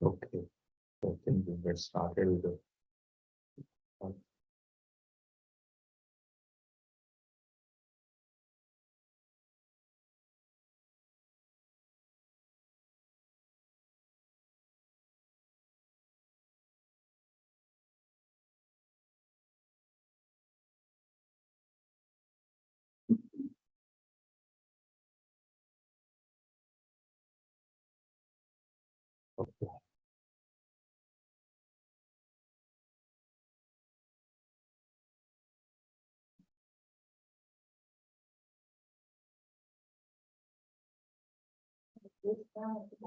Okay, I think we get started with the. Okay.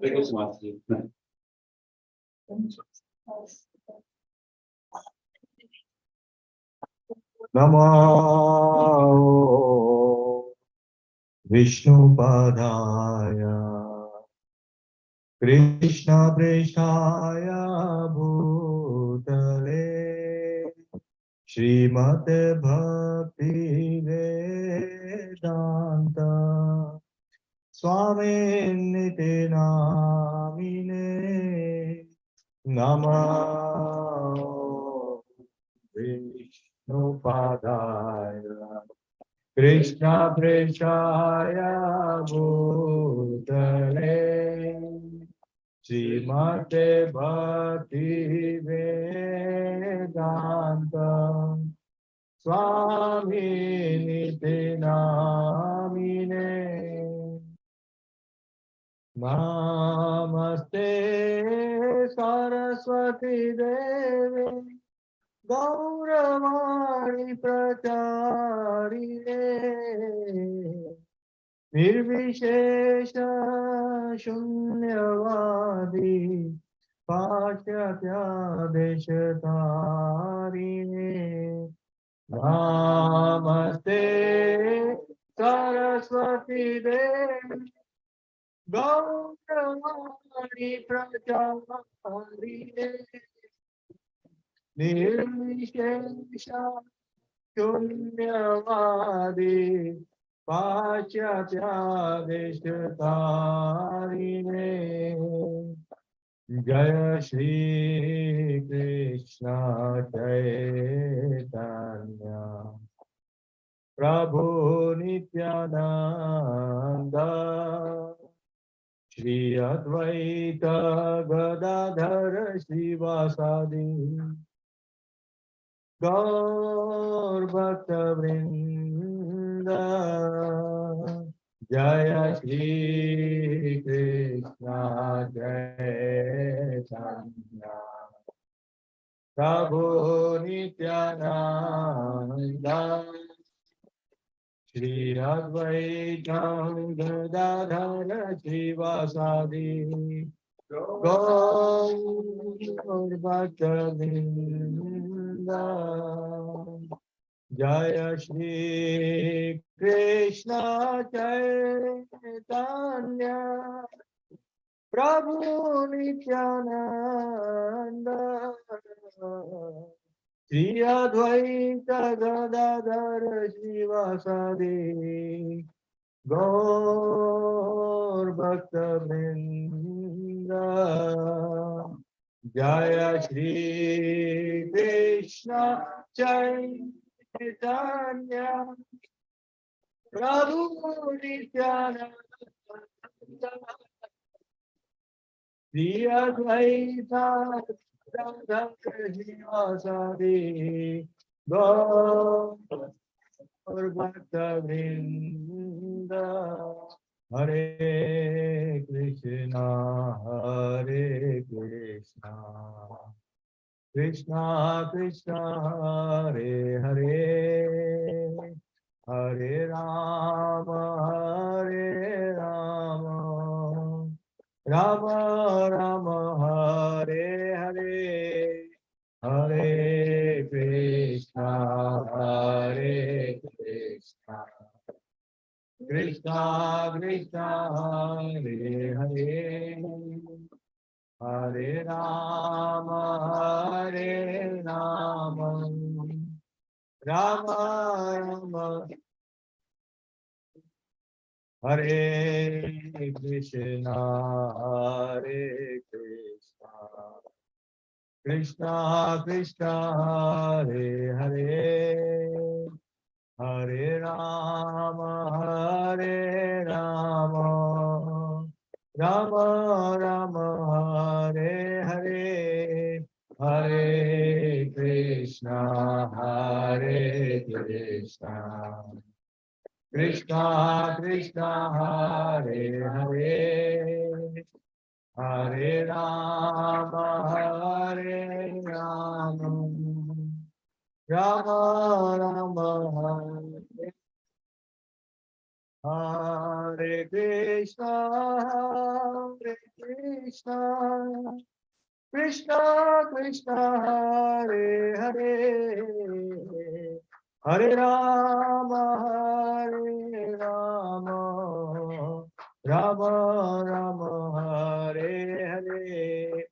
Because what Namo Vishnupadaya Krishna Prishaya Bhutale Srimad Bhakti Vedanta Swami Niti Namine Namo Vishnupadaya Krishna Prishaya Bhutale Srimate Bhakti Vedanta Swami Niti Namine Namaste Saraswati Devi Gauravani Pracharine Nirvishesha Shunyavadi Pachyatya Deshatarine Namaste Saraswati Devi Gauravani Pracharine Nirvishesha Shunyavadi Pachyatyadesh Jaya Shri Krishna Chaitanya Prabhu Nityananda Shri Advaita Gadadhara Srivasadi Gaur Bhakta Vrinda Jaya Shri Krishna Chaitanya Prabhu Nityananda Shri Advaita Gadadhara Srivasadi Gaur Bhakta Vrinda Jaya Shri Krishna Chaitanya Prabhu Nityananda Shri Advaita Gadadhara Srivasadi Gaur Bhakta Vrinda Jaya Shri Krishna Chaitanya Prabhu Nityananda Shri Advaita Gadadhara Srivasadi Gaur Bhakta Vrinda Hare Krishna Krishna Krishna Hare Hare Hare Rama Rama Rama Hare Hare Hare Krishna Krishna Krishna Hare Hare Hare Rama Rama Rama Hare Krishna Krishna Krishna Krishna Hare Hare Hare Rama Hare Rama Rama Rama Hare Hare Hare Krishna Hare Krishna Krishna Krishna Hare Hare Hare Rama Hare Rama Rama Rama Hare Krishna Hare Krishna Krishna Krishna Hare Hare Hare Rama Hare Rama Rama Rama Hare Hare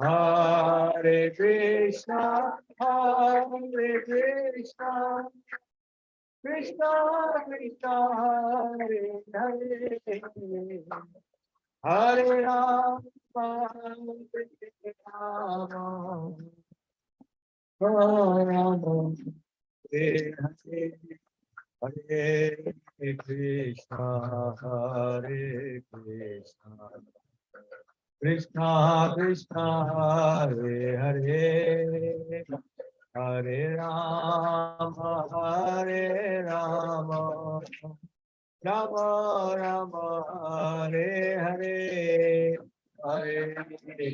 Hare Krishna Hare Krishna Krishna Krishna Hare Hare Hare Rama Hare Rama Rama Hare Hare Hare Krishna Hare Krishna Krishna Krishna Hare Hare Hare Rama Hare Rama Rama Rama Hare Hare Hare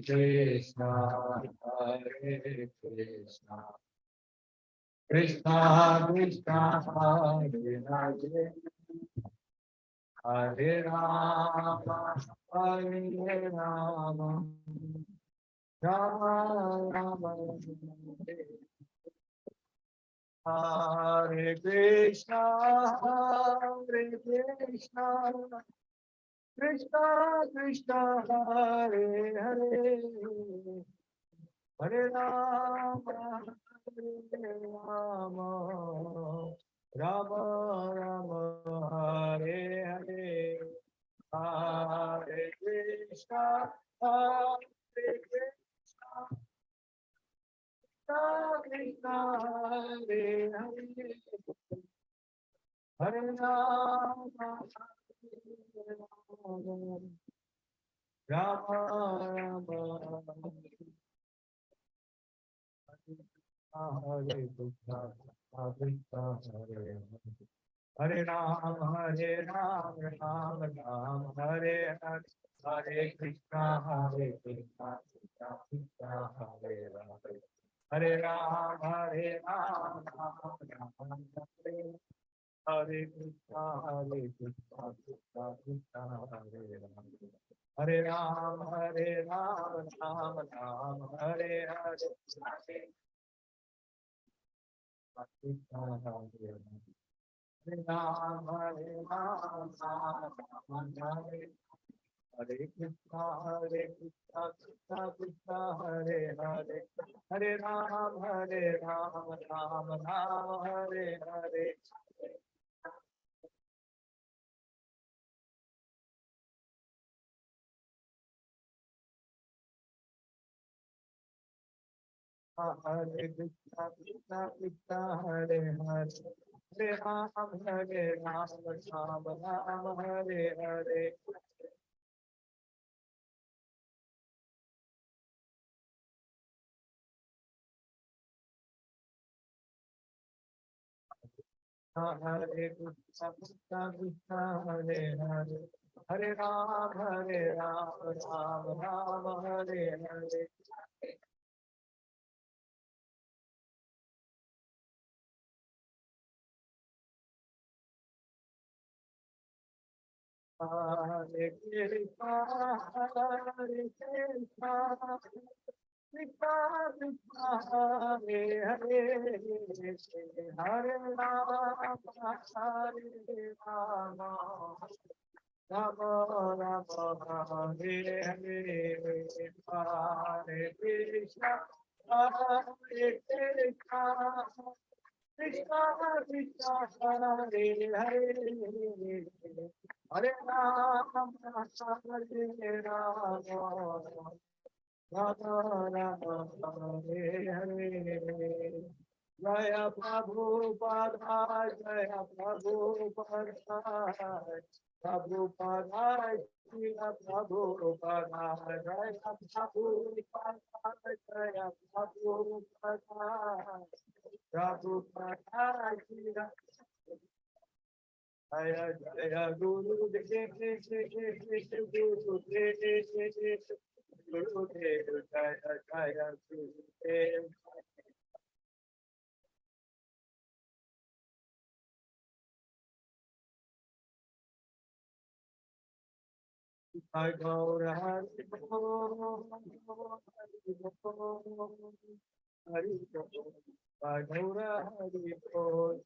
Krishna Hare Krishna Krishna Krishna Hare Hare Hare Rama Hare Rama Rama Rama Hare Krishna Hare Krishna Krishna Krishna Hare Hare Hare Rama Hare Rama Rama Rama Hare Hare Hare Krishna Hare Krishna Krishna Hare Hare Hare Rama Hare Rama Rama Rama Hare Krishna Krishna Hare Hare Rama Hare Rama Rama Rama Hare Hare Hare Krishna Krishna Krishna Hare Rama Hare Rama Hare Rama Rama Rama Hare Krishna Krishna Krishna Hare Rama Hare Rama Hare Rama Rama Rama Hare Hare Krishna Hare Rama Hare Rama Hare Rama Rama Rama Hare Krishna Krishna Krishna Hare Hare Hare Rama Hare Rama Rama Rama Hare Hare Hare Krishna Krishna Krishna Hare Hare Hare Rama Hare Rama Rama Rama Hare Hare Hare Krishna Krishna Krishna Hare Hare Hare Rama Rama Rama Hare Hare Hare Krishna Hare Krishna Krishna Krishna Hare Hare Hare Rama Hare Rama Rama Rama Hare Hare Hare Krishna Hare Krishna Krishna Krishna Hare Hare Hare Rama Hare Rama Rama Rama Hare Hare. Jaya Prabhupada, Jaya Prabhupada, Prabhupada, Jaya Prabhupada, Jaya Prabhupada, Jaya Prabhupada, Prabhupada, Jaya Jaya Guru Dev, Guru Dev, Guru Dev, Jaya Jaya Guru Dev. I go to Hari Bol, Hari Bol, I go to Hari Bol.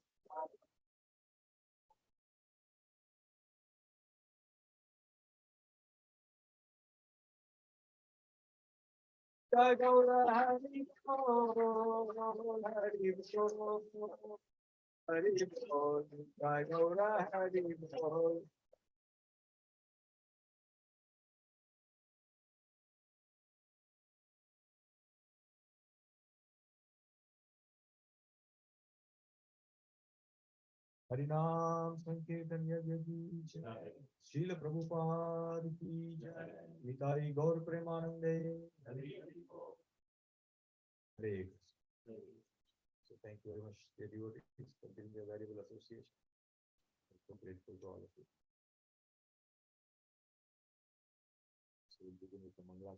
I go to Hari Bol, Hari Bol, Hari Bol, I go to Hari Bol. हरिनाम संकीर्तन यज्ञ की जय, शील प्रभुपाद की जय, निताई गौर प्रेमानंदे हरे Krishna. So thank you very much, dear devotees, for giving a valuable association. I'm so grateful to all of you. So we'll begin with the Mangala.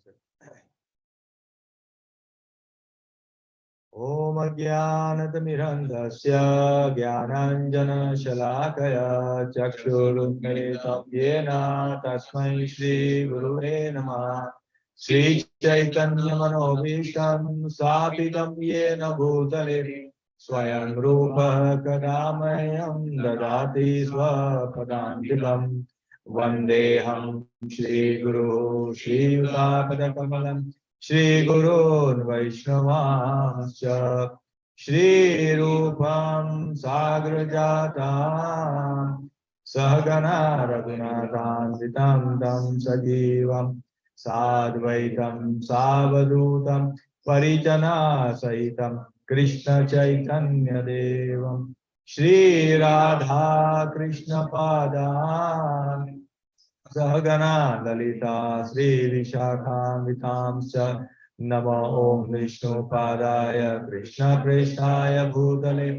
Om Ajnanatimirandasya Jnananjana-shalakaya Chakshurunmilitam Yena Tasmai Shri Gurave Namah. Shri Chaitanya Manobhishtam Sthapitam Yena Bhutale Swayam Rupa Kadamayam Dadati Swapadantikam Vandeham Shri Guru Shri Yutakadakamalam Shri Guru Vaishnavascha Shri Rupam Sagrajatam Sahagana Raghunathanvitam Tam Sajivam Sadvaitam Savadutam Parijana Sahitam Krishna Chaitanya Devam Shri Radha Krishna Padam Sahagana Lalita Sri Vishakhamvitamscha Namo Om Vishnu Padaya Krishna Krishnaya Bhutale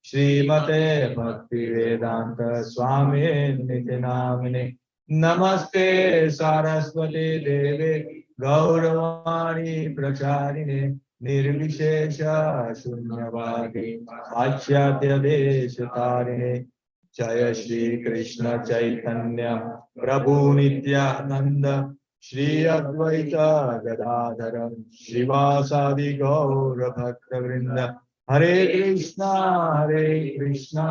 Srimate Bhakti Vedanta Swami Niti Namine Namaste Saraswati Deve Gauravani Pracharine Nirvishesha Shunyavadi Achyatya Deshatarine Jaya Shri Krishna Chaitanya Prabhu Nityananda Shri Advaita Gadadhara Shivasadi Gaura Bhakta Vrinda Hare Krishna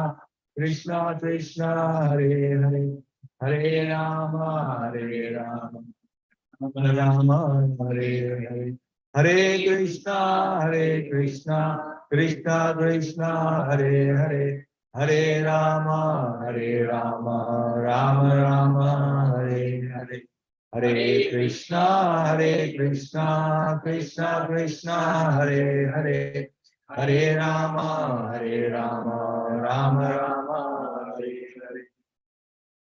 Krishna Krishna Hare Hare Hare Rama Rama Rama Hare Hare Hare Krishna Krishna Krishna Hare Hare Hare Rama Rama Rama Hare Hare Hare Krishna Krishna Krishna Hare Hare Hare Rama Rama Rama Hare Hare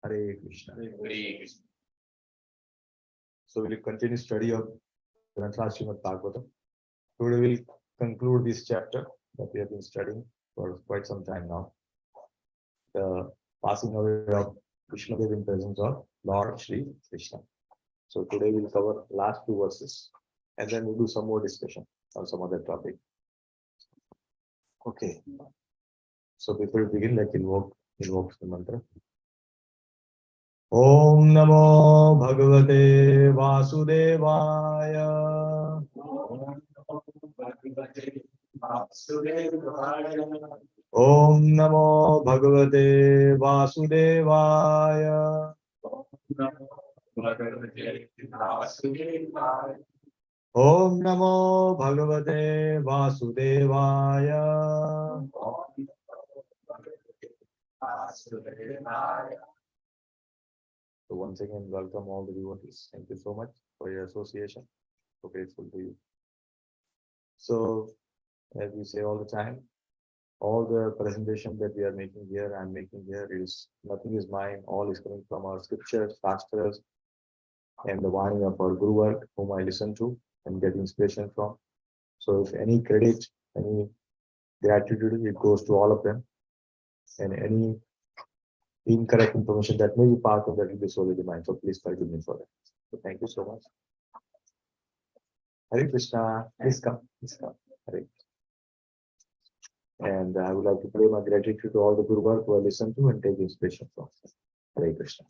Hare Krishna. Hare Krishna. So we'll continue study of Srimad Bhagavatam. Today we'll conclude this chapter that we have been studying for quite some time now. The passing away of Vishnudev in presence of Lord Shri Krishna. So today we'll cover last two verses and then we'll do some more discussion on some other topic. Okay. So before we begin, let's invoke the mantra. Om Namo Bhagavate Vasudevaya. Om Namo Bhagavate Vasudevaya. Om Namo Bhagavate Vasudevaya. So once again, welcome all the devotees. Thank you so much for your association. So grateful to you. So, as we say all the time, all the presentation that we are making here, I'm making here is nothing is mine. All is coming from our scriptures, shastras, and the Vani of our Guru work, whom I listen to and get inspiration from. So, if any credit, any gratitude, it goes to all of them, and any incorrect information that may be part of that will be solely mine. So, please forgive me for that. So, thank you so much. Hare Krishna, please come, please come. Hare. And I would like to pray my gratitude to all the Guru Varga who I listen to and take inspiration from. Hare Krishna.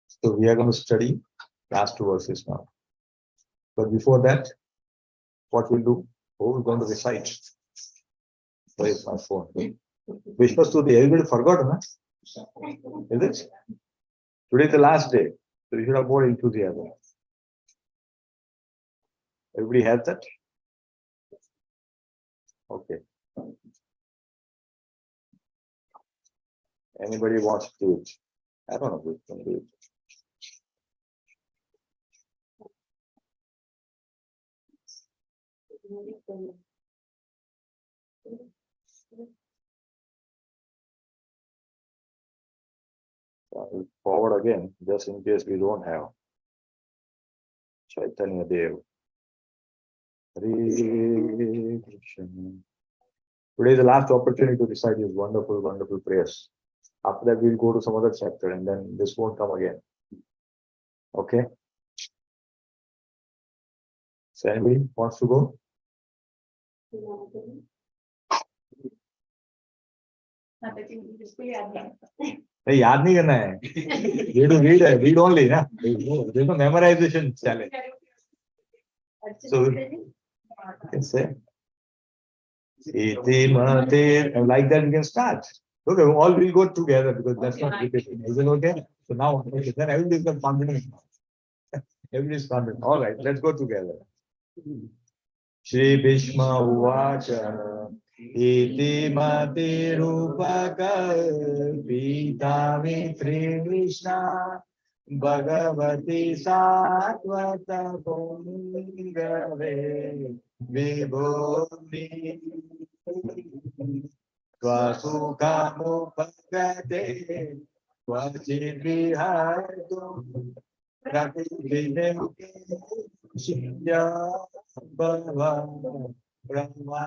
So we are going to study last two verses now. But before that, what we'll do? Oh, we're going to recite. Where is my phone? Vishwastuti, everybody forgot, huh? Is it? Today is the last day. So you should have more enthusiasm. Everybody has that? Okay. Anybody wants to do it? I don't know who can do it. So I will forward again, just in case we don't have. Chaitanya Dev. Hare Krishna. Today is the last opportunity to recite these wonderful, wonderful prayers. After that, we'll go to some other chapter and then this won't come again. Okay? So anybody wants to go? Hey, yaad nahi karna hai. You do read only, na? There's no memorization challenge. So you can say, like that we can start. Okay, all will go together because that's not repeating. Is it okay? So now, okay, then everybody's got confidence. Everybody's confident. All right, let's go together. Shri Bhishma Uvacha Iti Mati Rupaka Pitami Krishna Bhagavati Satvata Pungave Vibhuti Tvasukhamupagate Tvachidvihardum Prativine Shindya Bhava Brahma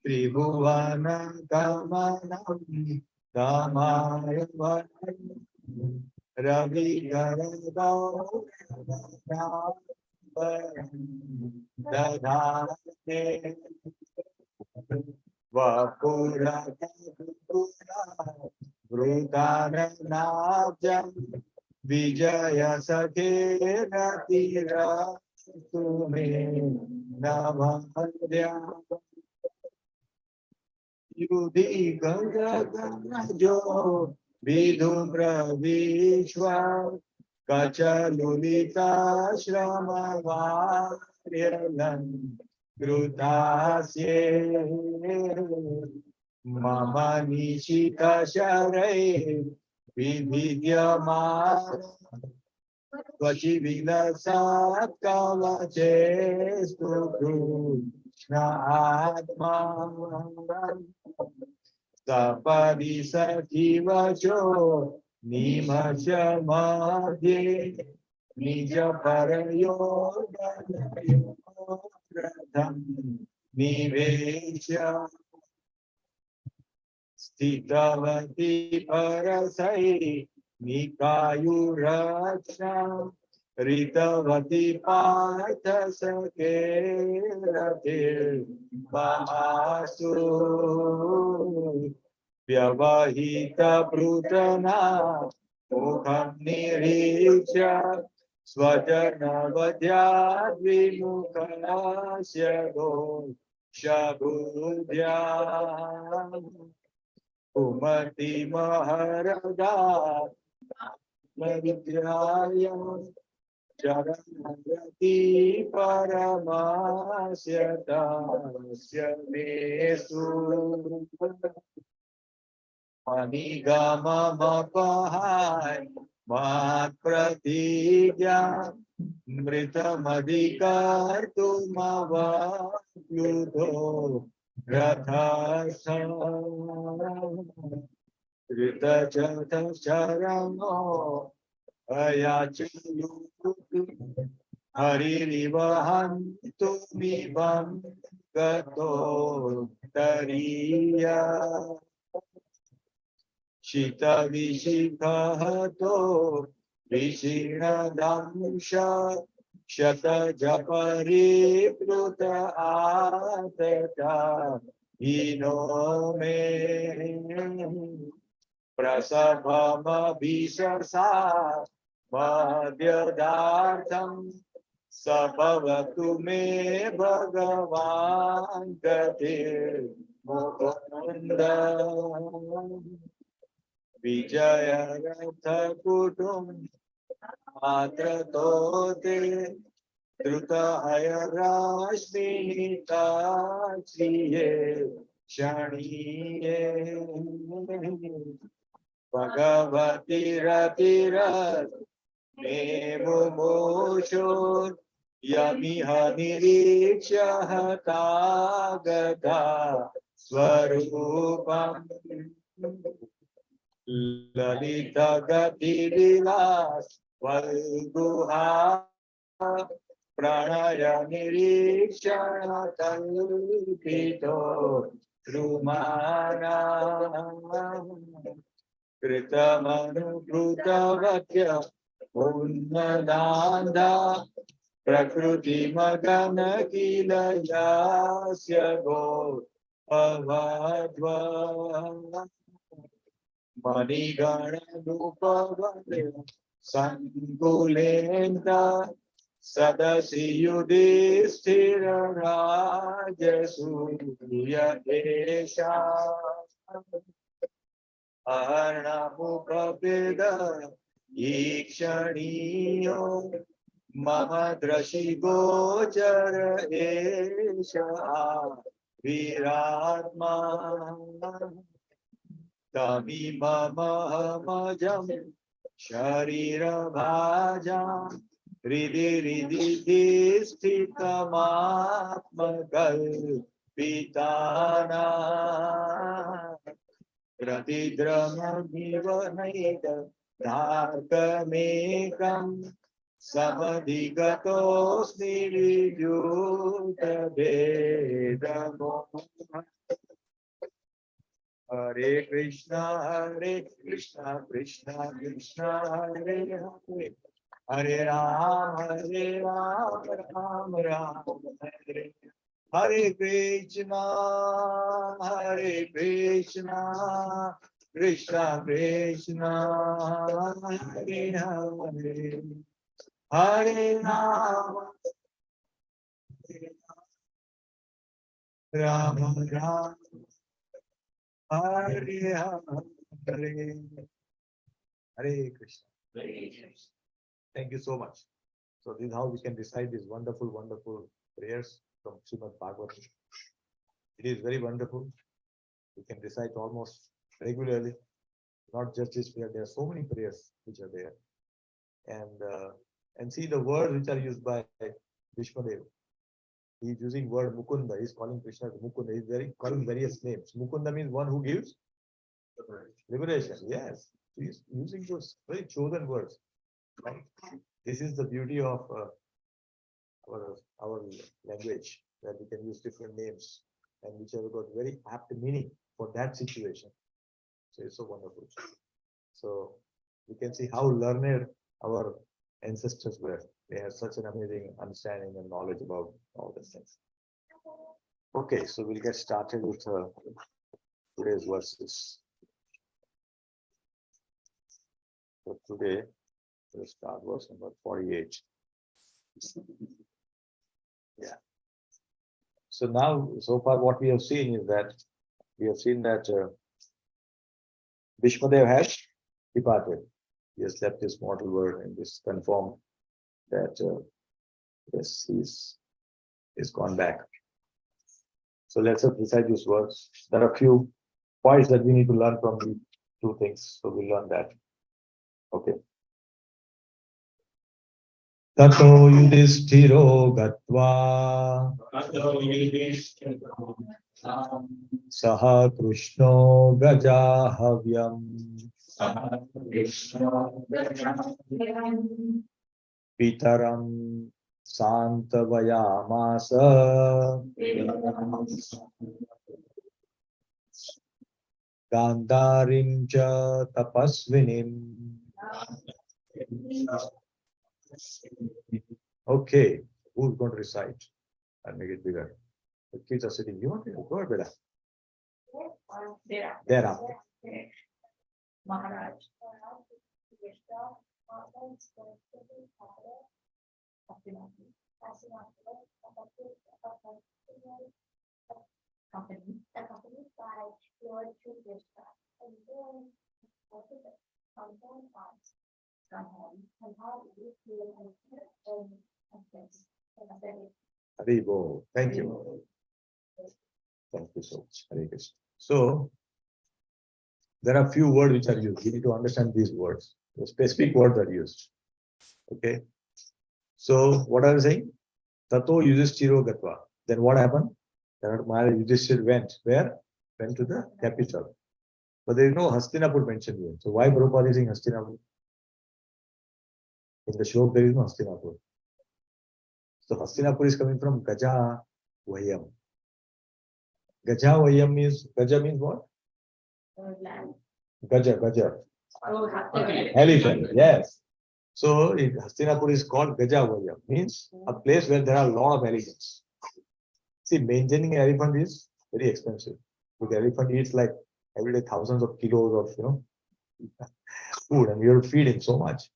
Tribhuvana Kamanam Kamaya Ravi Garadao Dadhane Vapura Vrutana Nabjam Vijaya Sakhe Ratira Tume Navadya Yudhi Gangaganajo Vidumra Vishwa Kachalulita Shramavarelan Krutasye Mama Nishita Sharai Vidhyamara Vachivilasat Kavachestu Krishna Atma Sapadi Sachivacho Nimasha Madhye Nija Parayo Pratham Nivesha Stitavati Parasai Nikayuraksha Ritavati Partha Sakeratir Mahasu Vyavahita Prutana Mukham Niricha Swajana Vadyad Vimukasya Shabudya Umati Maharada Madhyaya Charanagati Paramasyata Mesu Manigama Mapahai mat pratigya mritamadikartumavavyudo rathasya Ritajatasaramo ayachayu haririvahantu mibam gato tariya shita vishikahato vishinadamsha shata japari pruta ateta inome Prasabhama Visarsa Madhyadartham Sabhavatu me Bhagavan Gatir Mukunda Vijaya Ratha Kutum Atratote Druta Hayarashmita Chiye Shaniye Bhagavati Ratirat Me Mumosho Yamiha Niriksha Hatagata Swarupam Lalita Gati Vilas Valguha Pranaya Niriksha Talpito Rumana Kritamanu Krutavatya Unnadanda Prakruti Magana Kilayasya Go Avadva Manigana Nupavate Sangulenta Sadasi Yudhishthira Rajasuya Desha Arnamukapeda Ikshaniyo Mahadrashi Gochara Esha Viratma Tami Mahamajam Sharira Bhajam Ridi Ridi Distikamatmakal Pitana Pratidramagnivanayita Dharkamekam Samadhigatosni Vidyuta Vedamo Hare Krishna Krishna Krishna Hare Hare Hare Ram Ram Ram Hare Hare Krishna Krishna Krishna Hare Hare Hare Ram Ram Ram Hare Hare Hare Krishna. Thank you so much. So this is how we can recite these wonderful, wonderful prayers from Srimad Bhagavatam. It is very wonderful. We can recite almost regularly, not just this prayer. There are so many prayers which are there, and see the words which are used by Vishwadev. He is using word Mukunda. He is calling Krishna Mukunda. He is calling various names. Mukunda means one who gives liberation. Yes, he is using those very chosen words. Right? This is the beauty of our language, that we can use different names and which have got very apt meaning for that situation. So it's so wonderful. So we can see how learned our ancestors were. They had such an amazing understanding and knowledge about all these things. Okay, so we'll get started with today's verses. So today we'll start verse number 48. Yeah. So now, so far, what we have seen is that Vishwadev has departed. He has left his mortal world, and this confirmed that yes, he's gone back. So let's recite these words. There are a few points that we need to learn from the two things. So we'll learn that. Okay. Tato yudhishthiro gatva saha krishno gajahavyam pitaram santavayamasa gandharim cha tapasvinim. Okay, who's going to recite? I'll make it bigger. The kids are sitting. You want to go ahead, Beda? There. Maharaj. Company accompanied by Lord Sri Krishna and then compound parts from home and how it is and Haribo. Thank you. Thank you so much. Hare Krishna. So, there are few words which are used. You need to understand these words. The specific words are used. Okay. So, what are you saying? Tato Yudhishthiro Gatva. Then what happened? Yudhishthir went. Where? Went to the capital. But there is no Hastinapur mentioned here. So why Prabhupada is saying Hastinapur? In the shlok there is no Hastinapur. So Hastinapur is coming from Gaja Vayam. Gaja Vayam means, Gaja means what? Gaja. Elephant, yes. So Hastinapur is called Gaja Vayam, means a place where there are a lot of elephants. See, maintaining an elephant is very expensive. Because elephant eats like every day thousands of kilos of food, and you have to feed him so much.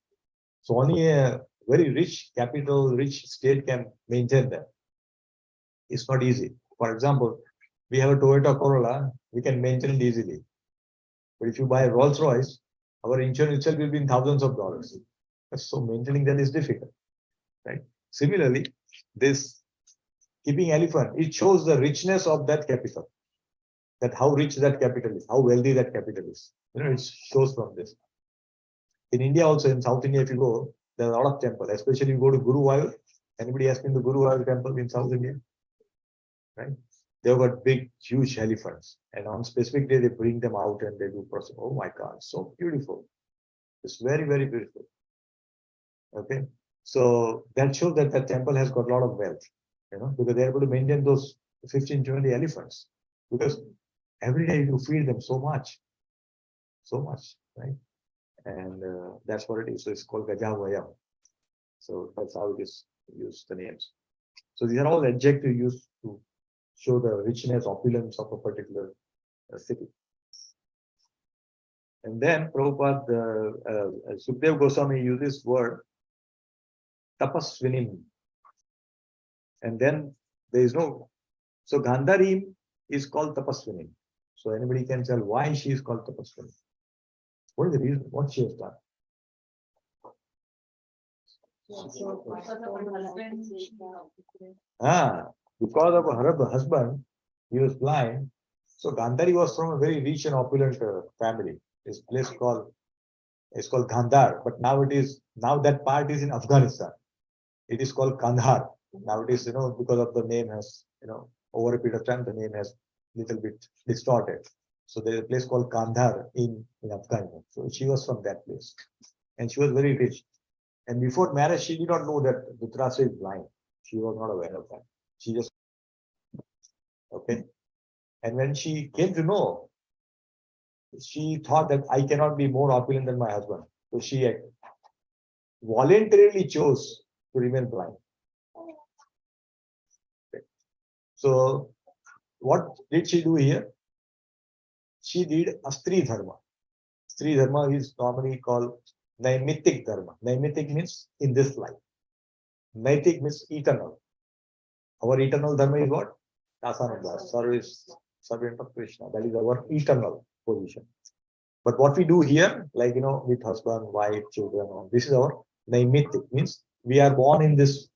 So only a very rich capital, rich state can maintain that. It's not easy. For example, we have a Toyota Corolla, we can maintain it easily. But if you buy a Rolls Royce, our insurance itself will be in thousands of dollars. So maintaining that is difficult, right? Similarly, this keeping elephant, it shows the richness of that capital. That how rich that capital is, how wealthy that capital is. It shows from this. In India also, in South India, if you go, there are a lot of temples, especially you go to Guruvayur. Anybody has been to Guruvayur temple in South India? Right? They've got big, huge elephants. And on specific day, they bring them out and they do process. Oh my God, so beautiful. It's very, very beautiful. Okay. So that shows that the temple has got a lot of wealth, because they're able to maintain those 15, 20 elephants. Because every day you feed them so much, right? And that's what it is. So it's called Gajavayam. So that's how it is used, the names. So these are all adjectives used to show the richness, opulence of a particular city. And then Prabhupada, Sukdev Goswami uses word tapasvinim. And then there is no, so Gandharim is called tapasvinim. So anybody can tell why she is called tapasvinim. What is the reason? What she has done? Because of her husband, he was blind. So Gandhari was from a very rich and opulent family. This place called Gandhar, but now that part is in Afghanistan. It is called Kandhar. Now it is, because of the name has, over a period of time, the name has little bit distorted. So there is a place called Kandhar in Afghanistan. So she was from that place. And she was very rich. And before marriage, she did not know that Dhritarashtra is blind. She was not aware of that. She just, okay. And when she came to know, she thought that I cannot be more opulent than my husband. So she voluntarily chose to remain blind. Okay. So what did she do here? She did a Stri Dharma. Stri Dharma is normally called Naimitic Dharma. Naimitic means in this life. Naitik means eternal. Our eternal Dharma is what? Dasananda, service, servant of Krishna. That is our eternal position. But what we do here, like, with husband, wife, children, this is our Naimitic, means we are born in this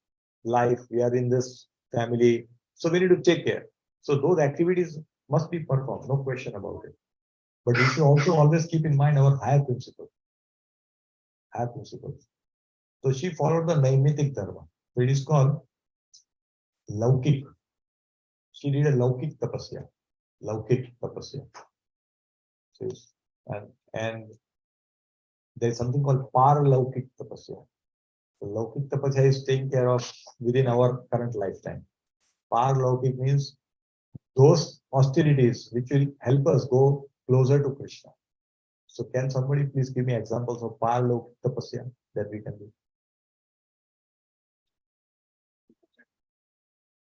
life, we are in this family. So we need to take care. So those activities must be performed, no question about it. But we should also always keep in mind our higher principles. Higher principles. So she followed the Naimitic Dharma. So it is called Laukik. She did a Laukik Tapasya. Laukik Tapasya. So and there's something called Paralaukik Tapasya. So Laukik Tapasya is taken care of within our current lifetime. Paralaukik means those austerities which will help us go closer to Krishna. So can somebody please give me examples of Paralaukik Tapasya that we can do?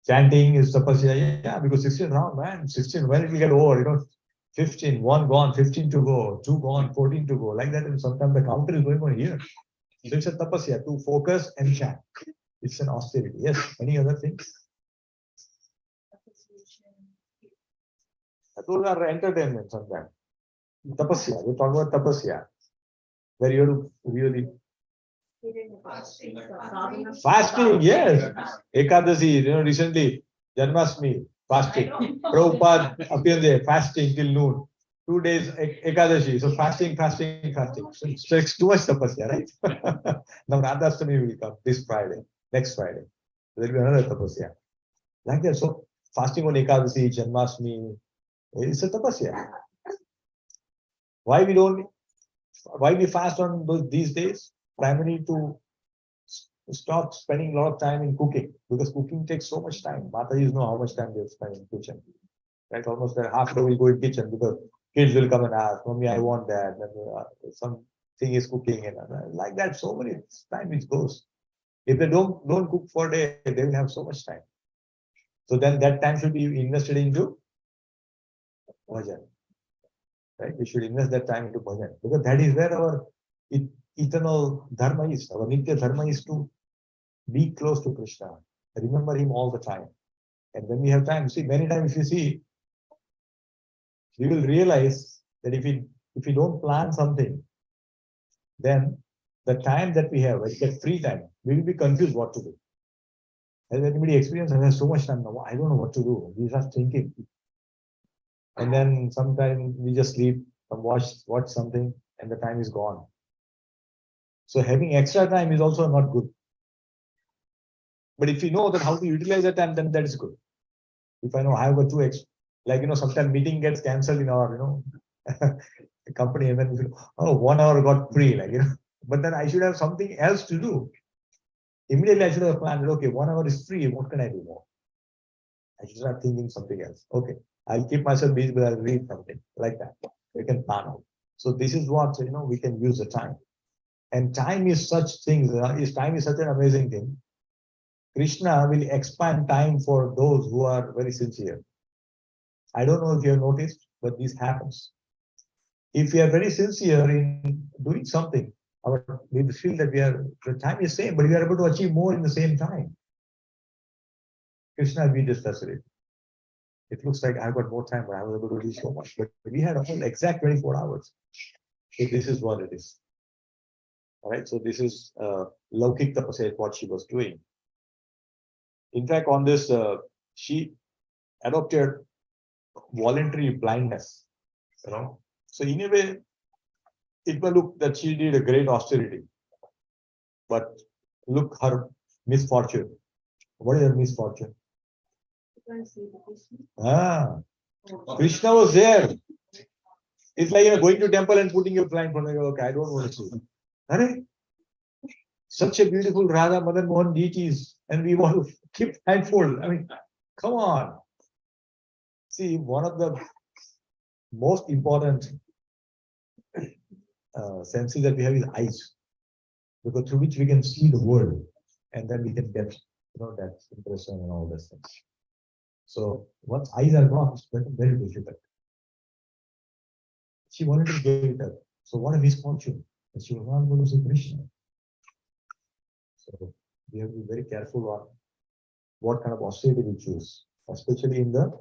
Chanting is tapasya, yeah, because 16 round, man, 16, when it will get over, 15, one gone, 15 to go, two gone, 14 to go, like that, and sometimes the counter is going on here. So it's a tapasya, to focus and chant. It's an austerity. Yes, any other things? Those are entertainment sometimes. Tapasya, we talk about tapasya, where you have to really fasting, yes. Ekadasi, recently, Janmashtami, fasting. Prabhupada appeared there, fasting till noon. 2 days Ekadashi, so fasting. So it's too much tapasya, right? Now Radhastami will come this Friday, next Friday. There will be another tapasya. Like that, so fasting on Ekadasi, Janmashtami, it's a tapasya. Why we fast on these days? Primarily to stop spending a lot of time in cooking, because cooking takes so much time. Mataji know how much time they spend in kitchen. Right? Almost half day we go in kitchen because kids will come and ask, Mommy, I want that. And something is cooking and like that. So many time it goes. If they don't cook for a day, they will have so much time. So then that time should be invested into bhajan. Right? We should invest that time into bhajan, because that is where our eternal dharma is. Our nitya dharma is to be close to Krishna. Remember him all the time. And when we have time, see, many times if you see, we will realize that if we don't plan something, then the time that we have, when we get free time, we will be confused what to do. Has anybody experienced? I have so much time now, I don't know what to do. We start thinking. And then sometimes we just sleep and watch something and the time is gone. So having extra time is also not good. But if you know that how to utilize that time, then that is good. If I know I have got 2 extra, like, sometimes meeting gets cancelled in our, company, and then we feel, oh, 1 hour got free, but then I should have something else to do. Immediately I should have planned, okay, 1 hour is free, what can I do more? I should start thinking something else. Okay, I'll keep myself busy, but I'll read something like that. We can plan out. So this is what, we can use the time. And time is such things, time is such an amazing thing. Krishna will expand time for those who are very sincere. I don't know if you have noticed, but this happens. If we are very sincere in doing something, we feel that the time is same, but we are able to achieve more in the same time. Krishna will be just fascinated. It looks like I've got more time, but I was able to do so much. But we had all exact 24 hours. So this is what it is. All right. So this is Laukik Tapasya, what she was doing. In fact, on this, she adopted voluntary blindness. So in a way, it may look that she did a great austerity, but look her misfortune. What is her misfortune? Krishna was there. It's like going to temple and putting your blindfold. Okay, I don't want to see. Hare? Such a beautiful Radha Madan Mohan deities, and we want to keep blindfold. I mean, come on. See, one of the most important senses that we have is eyes, because through which we can see the world, and then we can get that impression and all those things. So once eyes are gone, it's very difficult. She wanted to give it up. So what a misfortune that she was not going to see Krishna. So we have to be very careful on what kind of austerity we choose, especially in the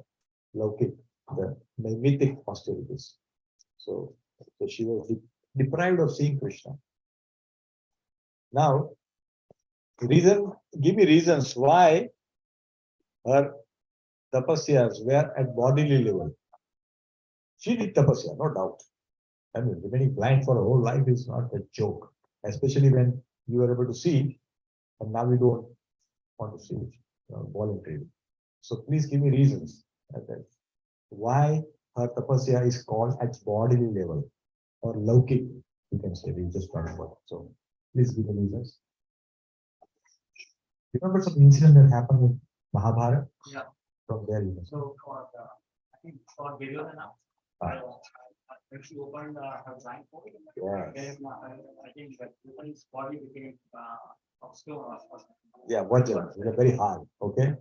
Laukik, the mythic austerities. So she was deprived of seeing Krishna. Now, give me reasons why her tapasyas were at bodily level. She did tapasya, no doubt. I mean, remaining blind for a whole life is not a joke, especially when you were able to see, and now you don't want to see it voluntarily. So please give me reasons why her tapasya is called at bodily level or laukik, you can say. We just talked about it. So please give me reasons. Remember some incident that happened in Mahabharata? Yeah. From there, you know. So for I think for Duryodhana, when she opened her blindfold, Yes. then I think that his body became obscure. Yeah, Vajra, it's very hard. Okay.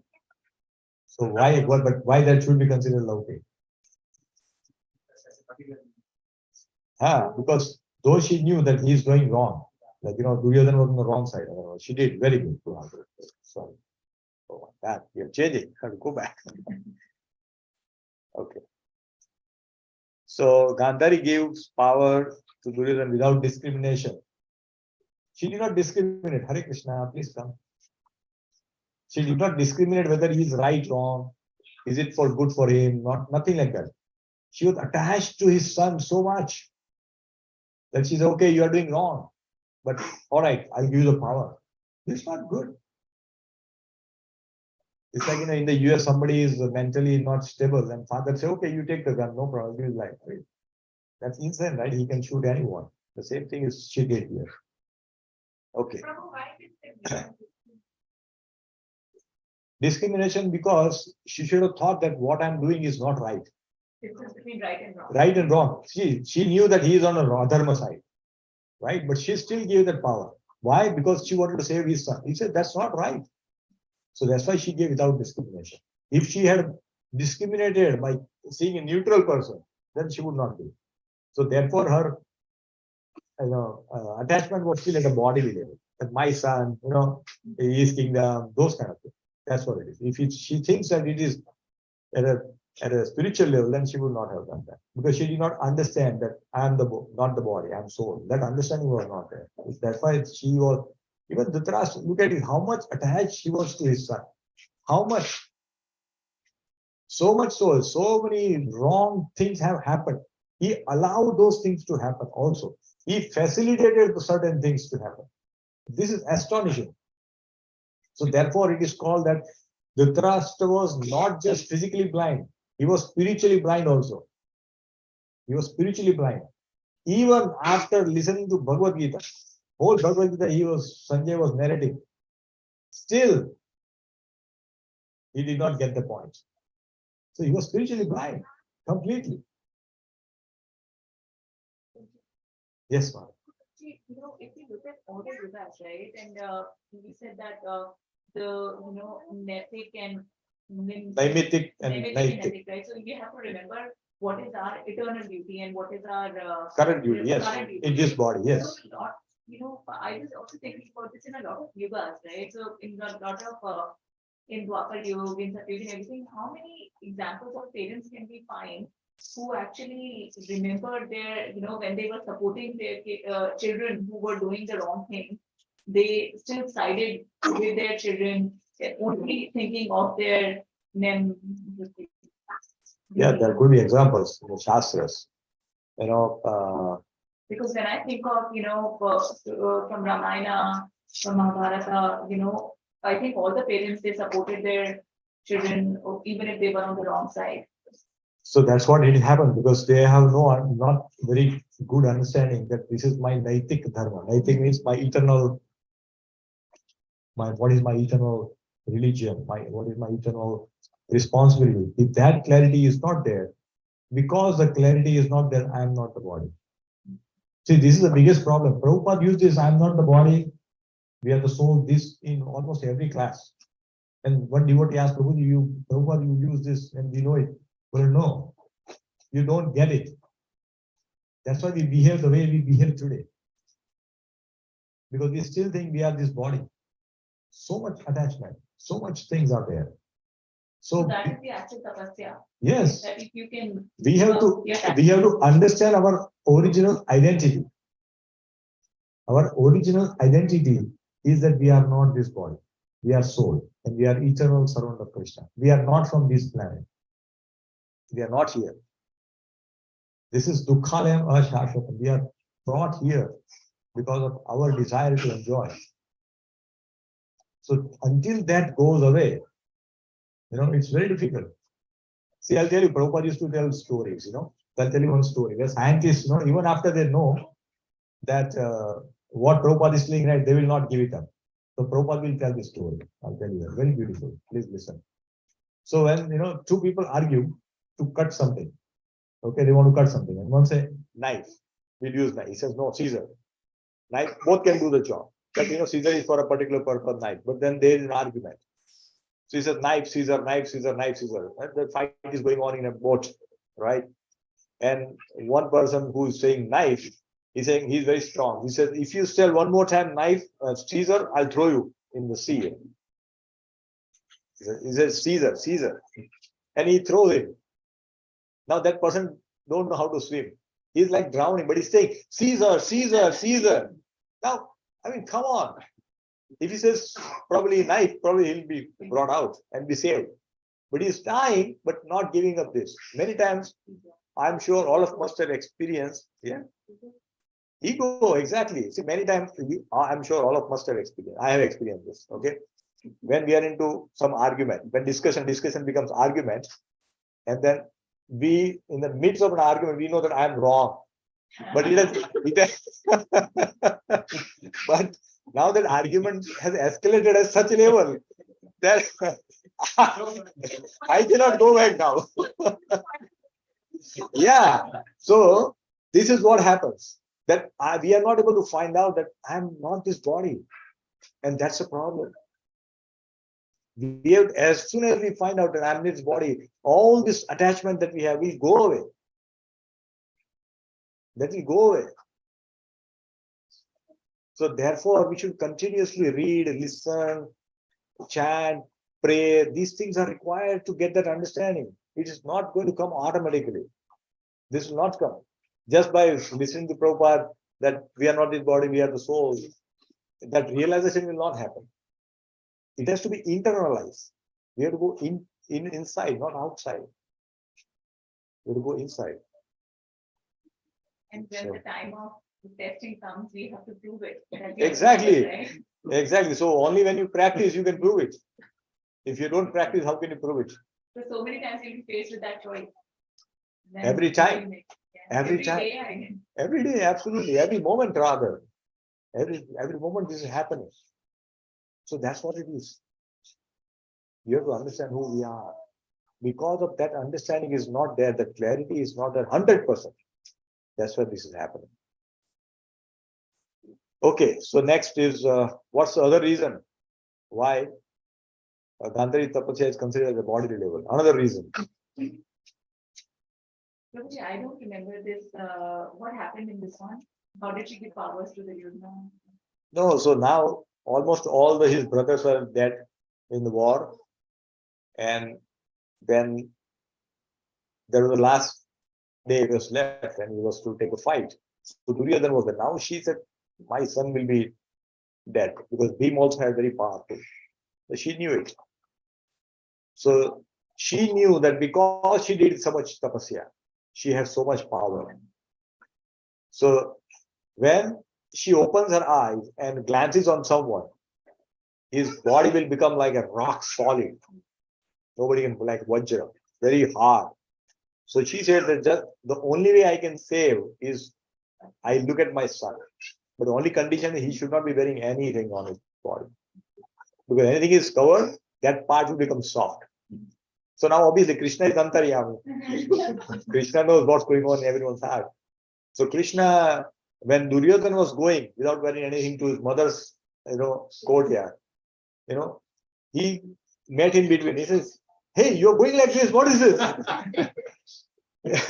So why, but why that should be considered laukik? Because though she knew that he is going wrong, like Duryodhana was on the wrong side. She did very good. Sorry. Oh, that you're changing. Have to go back. Okay. So Gandhari gives power to Duryodhana without discrimination. She did not discriminate. Hare Krishna, please come. She did not discriminate whether he is right, wrong. Is it for good for him? Nothing like that. She was attached to his son so much that she said, okay, you are doing wrong. But all right, I'll give you the power. This is not good. It's like in the US, somebody is mentally not stable, and father say, okay, you take the gun, no problem, give his life. Right? That's insane, right? He can shoot anyone. The same thing is she did here. Okay. Discrimination because she should have thought that what I'm doing is not right. Difference between right and wrong. Right and wrong. She knew that he is on a dharma side, right? But she still gave that power. Why? Because she wanted to save his son. He said that's not right. So that's why she gave without discrimination. If she had discriminated by seeing a neutral person, then she would not do. So therefore, her attachment was still at a bodily level. That my son, his kingdom, those kind of things. That's what it is. If she thinks that it is at a spiritual level, then she would not have done that, because she did not understand that I am not the body, I am soul. That understanding was not there. That's why she was, even Dhritarashtra, look at it, how much attached she was to his son. How much? So much so many wrong things have happened. He allowed those things to happen also. He facilitated certain things to happen. This is astonishing. So therefore, it is called that Dhritarashtra was not just physically blind, he was spiritually blind also. He was spiritually blind. Even after listening to Bhagavad Gita, whole Bhagavad Gita Sanjay was narrating, still he did not get the point. So he was spiritually blind, completely. Yes, ma'am. If you look at all the yugas, right, and we said that the Netic and Naimittic and Naitic. right? So we have to remember what is our eternal duty and what is our Current duty, yes. Current duty. In this body, yes. So I was also thinking about this in a lot of yugas, right? So in a lot of in Dwapar Yuga, in Satyuga and everything, how many examples of parents can we find who actually remembered their, when they were supporting their children who were doing the wrong thing, they still sided with their children, only thinking of their them. Yeah, there could be examples in the Shastras. Because when I think of, from Ramayana, from Mahabharata, I think all the parents, they supported their children, even if they were on the wrong side. So that's what it happened, because they have not very good understanding that this is my Naitik Dharma. Naitik means my eternal, what is my eternal religion, what is my eternal responsibility. If that clarity is not there, because the clarity is not there, I am not the body. See, this is the biggest problem. Prabhupada used this, I am not the body, we are the soul, this in almost every class. And one devotee asked Prabhupada, you use this and we know it. Well, no, you don't get it. That's why we behave the way we behave today. Because we still think we are this body. So much attachment, so much things are there. So that is the actual tapasya. Yes. That if you can, we have to understand our original identity. Our original identity is that we are not this body. We are soul and we are eternal servant of Krishna. We are not from this planet. We are not here. This is Dukkhalayam Ashashvatam. We are brought here because of our desire to enjoy. So until that goes away, it's very difficult. See, I'll tell you, Prabhupada used to tell stories, I'll tell you one story. Where scientists, even after they know that what Prabhupada is saying, right, they will not give it up. So Prabhupada will tell this story. I'll tell you that. Very beautiful. Please listen. So when, two people argue to cut something, okay, they want to cut something. And one say, knife, we'll use knife. He says, no, Caesar. Knife, both can do the job. But, Caesar is for a particular purpose, knife. But then there is an argument. So he says, knife, Caesar, knife, Caesar, knife, Caesar. And the fight is going on in a boat, right? And one person who is saying knife, he's saying he's very strong. He says, if you tell one more time knife, Caesar, I'll throw you in the sea. He says, Caesar, Caesar. And he throws him. Now that person don't know how to swim. He's like drowning, but he's saying, Caesar, Caesar, Caesar. Now, I mean, come on. If he says probably knife, probably he'll be brought out and be saved. But he's dying, but not giving up this. Many times, I'm sure all of us must have experienced, ego, exactly. See, many times, I'm sure all of us must have experienced. I have experienced this, okay? When we are into some argument, when discussion becomes argument, and then we, in the midst of an argument, we know that I'm wrong. But but now that argument has escalated at such a level that I cannot go back now. Yeah. So this is what happens. That we are not able to find out that I'm not this body. And that's a problem. We have, as soon as we find out that I'm this body, all this attachment that we have will go away. That will go away. So therefore, we should continuously read, listen, chant, pray. These things are required to get that understanding. It is not going to come automatically. This will not come. Just by listening to Prabhupada that we are not this body, we are the soul, that realization will not happen. It has to be internalized. We have to go inside, not outside. We have to go inside. And when the time of testing comes, we have to prove it. Exactly. Right? Exactly. So only when you practice, you can prove it. If you don't practice, how can you prove it? So many times you'll be faced with that choice. Then Every time. Every time. Day, every day, absolutely. Every moment, rather. Every moment this is happening. So that's what it is. You have to understand who we are. Because of that understanding is not there, the clarity is not there 100%. That's why this is happening. Okay, so next is what's the other reason why Gandhari Tapasya is considered as a bodily level? Another reason. I don't remember this. What happened in this one? How did she give powers to the Yudna? No, so now almost all his brothers were dead in the war. And then there was the last day he was left and he was to take a fight. So Duryodhana was there. Now she said, my son will be dead because Bhim also had very powerful. So she knew it. So she knew that because she did so much tapasya, she has so much power. So when she opens her eyes and glances on someone, his body will become like a rock solid. Nobody can, like Vajra, very hard. So she said that just the only way I can save is I look at my son. But the only condition is he should not be wearing anything on his body. Because anything is covered, that part will become soft. So now obviously Krishna is Antaryami. Krishna knows what's going on in everyone's heart. So Krishna, when Duryodhana was going without wearing anything to his mother's, courtyard, he met in between. He says, hey, you're going like this. What is this?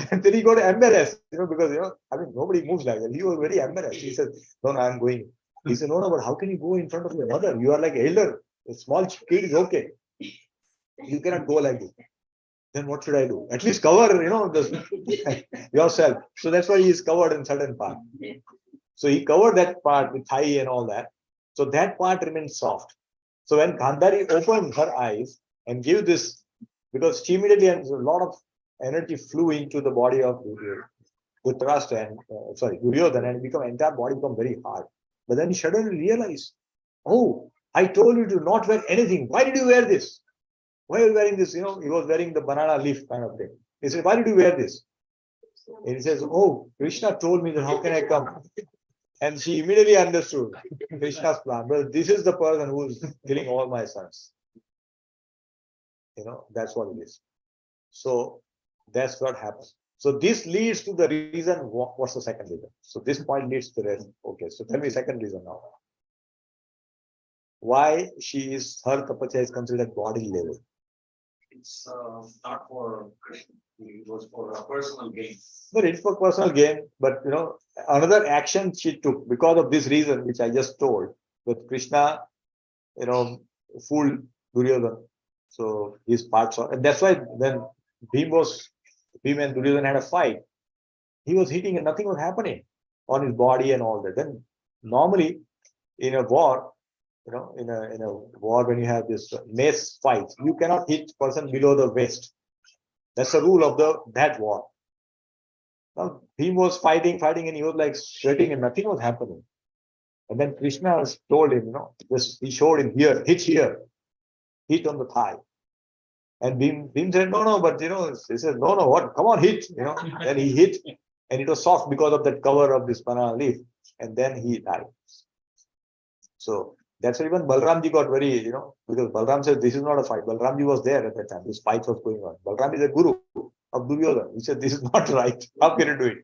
And then he got embarrassed, because, I mean, nobody moves like that. He was very embarrassed. He said, no, I'm going. He said, no, but how can you go in front of your mother? You are like elder. A small kid is okay. You cannot go like this. Then what should I do? At least cover, yourself. So that's why he is covered in certain part. So he covered that part with thigh and all that. So that part remains soft. So when Gandhari opened her eyes and gave this, because she immediately had a lot of energy flew into the body of Duryodhana. Dhritarashtra and Duryodhana, and become entire body become very hard. But then he suddenly realized, oh, I told you to not wear anything. Why did you wear this? Why are you wearing this? He was wearing the banana leaf kind of thing. He said, why did you wear this? And he says, oh, Krishna told me that how can I come? And she immediately understood Krishna's plan. Well, this is the person who is killing all my sons. That's what it is. So that's what happens. So this leads to the reason. What's the second reason? So this point leads to the rest. Okay, so tell me second reason now. Why her tapasya is considered body level? It's not for Krishna. It was for a personal gain. But it's for personal gain. But another action she took because of this reason, which I just told, that Krishna, fooled Duryodhana. So his parts are, and that's why when Bhim and Duryodhana had a fight, he was hitting and nothing was happening on his body and all that. Then normally in a war, in a war when you have this mace fight, you cannot hit person below the waist. That's the rule of that war. Now Bhim was fighting, and he was like sweating and nothing was happening. And then Krishna told him, he showed him here, hit on the thigh. And Bhim said, no, but he said, no, what? Come on, hit. Then he hit, and it was soft because of that cover of this banana leaf. And then he died. So that's why even Balramji got very, because Balram said, this is not a fight. Balramji was there at that time. This fight was going on. Balram is a guru of Duryodhana. He said, this is not right. How can you do it?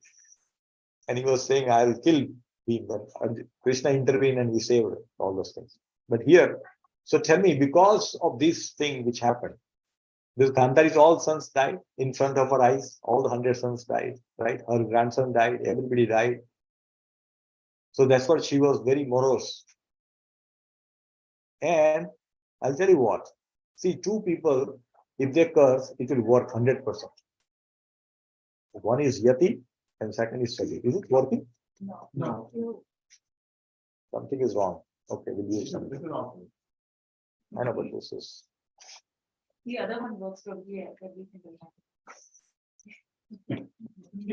And he was saying, I will kill Bhim. And Krishna intervened and he saved all those things. But here, so tell me, because of this thing which happened, this Gandhari's all sons died in front of her eyes. All the 100 sons died, right? Her grandson died. Everybody died. So that's what she was very morose. And I'll tell you what. See, two people, if they curse, it will work 100%. One is Yati and second is Sati. Is it working? No. Something is wrong. Okay, we'll use something. I know, but this is. The other one works totally every single time. Yeah.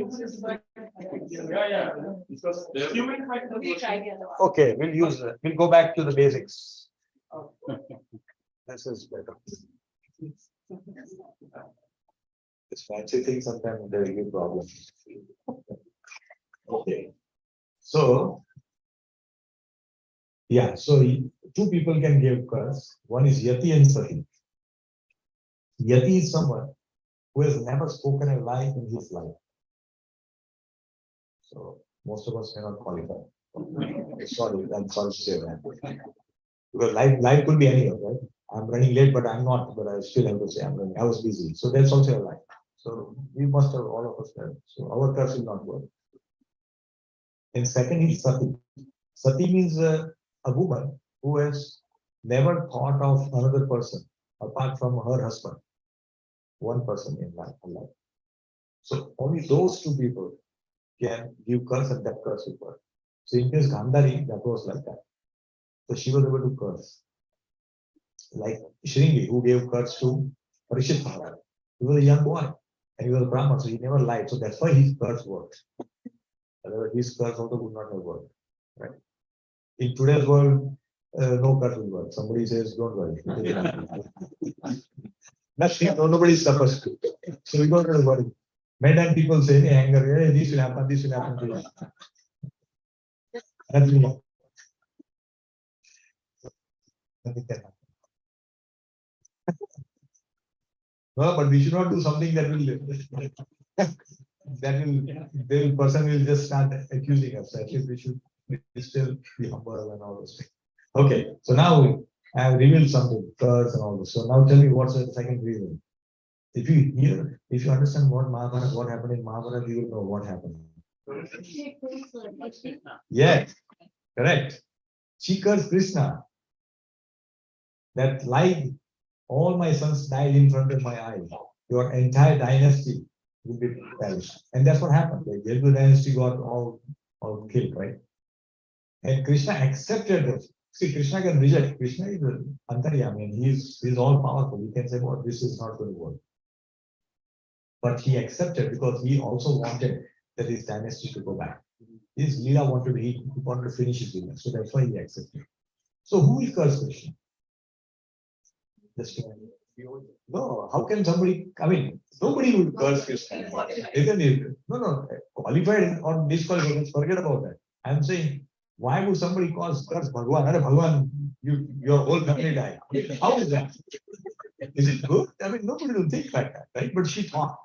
Because human might We try the other one. Okay, we'll go back to the basics. This is better. This fancy thing sometimes they give problems. Okay. So, yeah, so two people can give curse. One is Yati and Sati. Yati is someone who has never spoken a lie in his life. So most of us cannot qualify. Sorry, I'm sorry to say that. Because life could be anything, right? I'm running late, but I'm not, but I still have to say I'm running. I was busy. So that's also a lie. So we must have all of us there. So our curse will not work. And second is Sati. Sati means a woman who has never thought of another person apart from her husband. One person in life. So only those two people can give curse and that curse will work. So in case Gandhari, that was like that. So she was able to curse. Like Shringi, who gave curse to Parishit Maharaj. He was a young boy and he was a Brahman, so he never lied. So that's why his curse worked. Otherwise, his curse also would not have worked. Right? In today's world, no curse will work. Somebody says, don't worry. Nothing, nobody suffers. So we don't have to worry. Many people say, hey, anger, hey, this will happen to you. Nothing can happen. No, but we should not do something that the person will just start accusing us. At least we should still be humble and all those things. Okay, so now I have revealed something, curse and all this. So now tell me what's the second reason. If you understand what happened in Mahabharata, you will know what happened. Yeah, correct. She cursed Krishna. That lie, all my sons died in front of my eyes. Your entire dynasty will be perished. And that's what happened. The Yadu dynasty got all killed, right? And Krishna accepted this. See, Krishna can reject. Krishna is Antaryami, and he's all powerful. He can say, well, this is not going to work. But he accepted because he also wanted that his dynasty to go back. His Leela he wanted to finish his Leela, so that's why he accepted. So who will curse Krishna? Just no, how can somebody, I mean, nobody will curse Krishna. Isn't it? No, qualified or disqualified, forget about that. I'm saying, why would somebody curse Bhagwan? Are Bhagwan, your whole family died. How is that? Is it good? I mean, nobody will think like that, right? But she thought,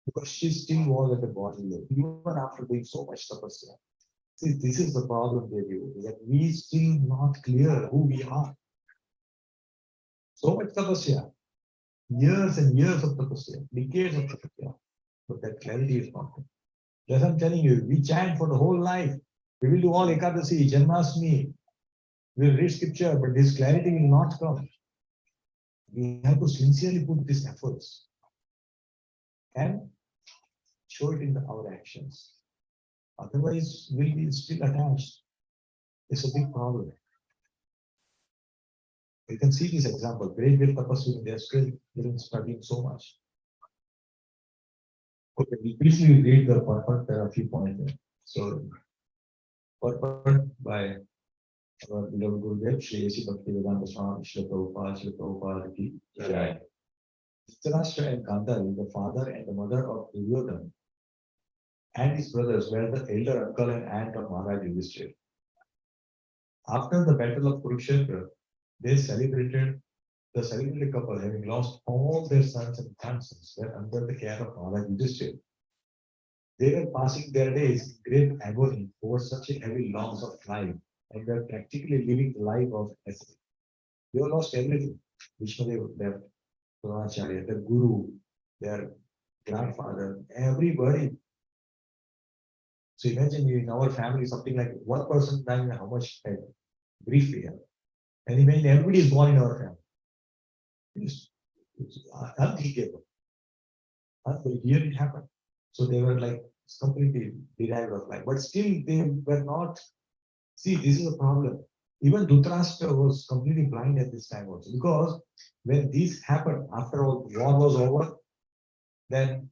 because she still was at the body level, even after doing so much tapasya. See, this is the problem, Devi, that we still not clear who we are. So much tapasya, years and years of tapasya, decades of tapasya, but that clarity is not there. As I'm telling you, we chant for the whole life. We will do all Ekadasi, Janmashtami. We will read scripture, but this clarity will not come. We have to sincerely put these efforts and show it in our actions. Otherwise, we'll be still attached. It's a big problem. You can see this example. Great tapasya, they are still struggling so much. Okay, we briefly read the purport. There are a few points there. So, purport by our beloved Gurudev, Shri A.C. Bhaktivedanta Swami, Shri Prabhupada Ki Jai. Dhritarashtra and Gandhari, the father and the mother of Duryodhana, and his brothers were the elder uncle and aunt of Maharaj Yudhishthira. After the battle of Kurukshetra, they celebrated. The celebrated couple, having lost all their sons and grandsons, were under the care of Maharaj Yudhishthira. They were passing their days in great agony over such a heavy loss of life, and were practically living the life of necessity. They have lost everything. Vishnudev, their Pranacharya, their guru, their grandfather, everybody. So imagine in our family, something like one person dying, how much grief we have. And imagine everybody is gone in our family. It's unthinkable. But here it happened. So they were like completely derived of life. But still they were not. See, this is a problem. Even Dhritarashtra was completely blind at this time also. Because when this happened, after all, war was over, then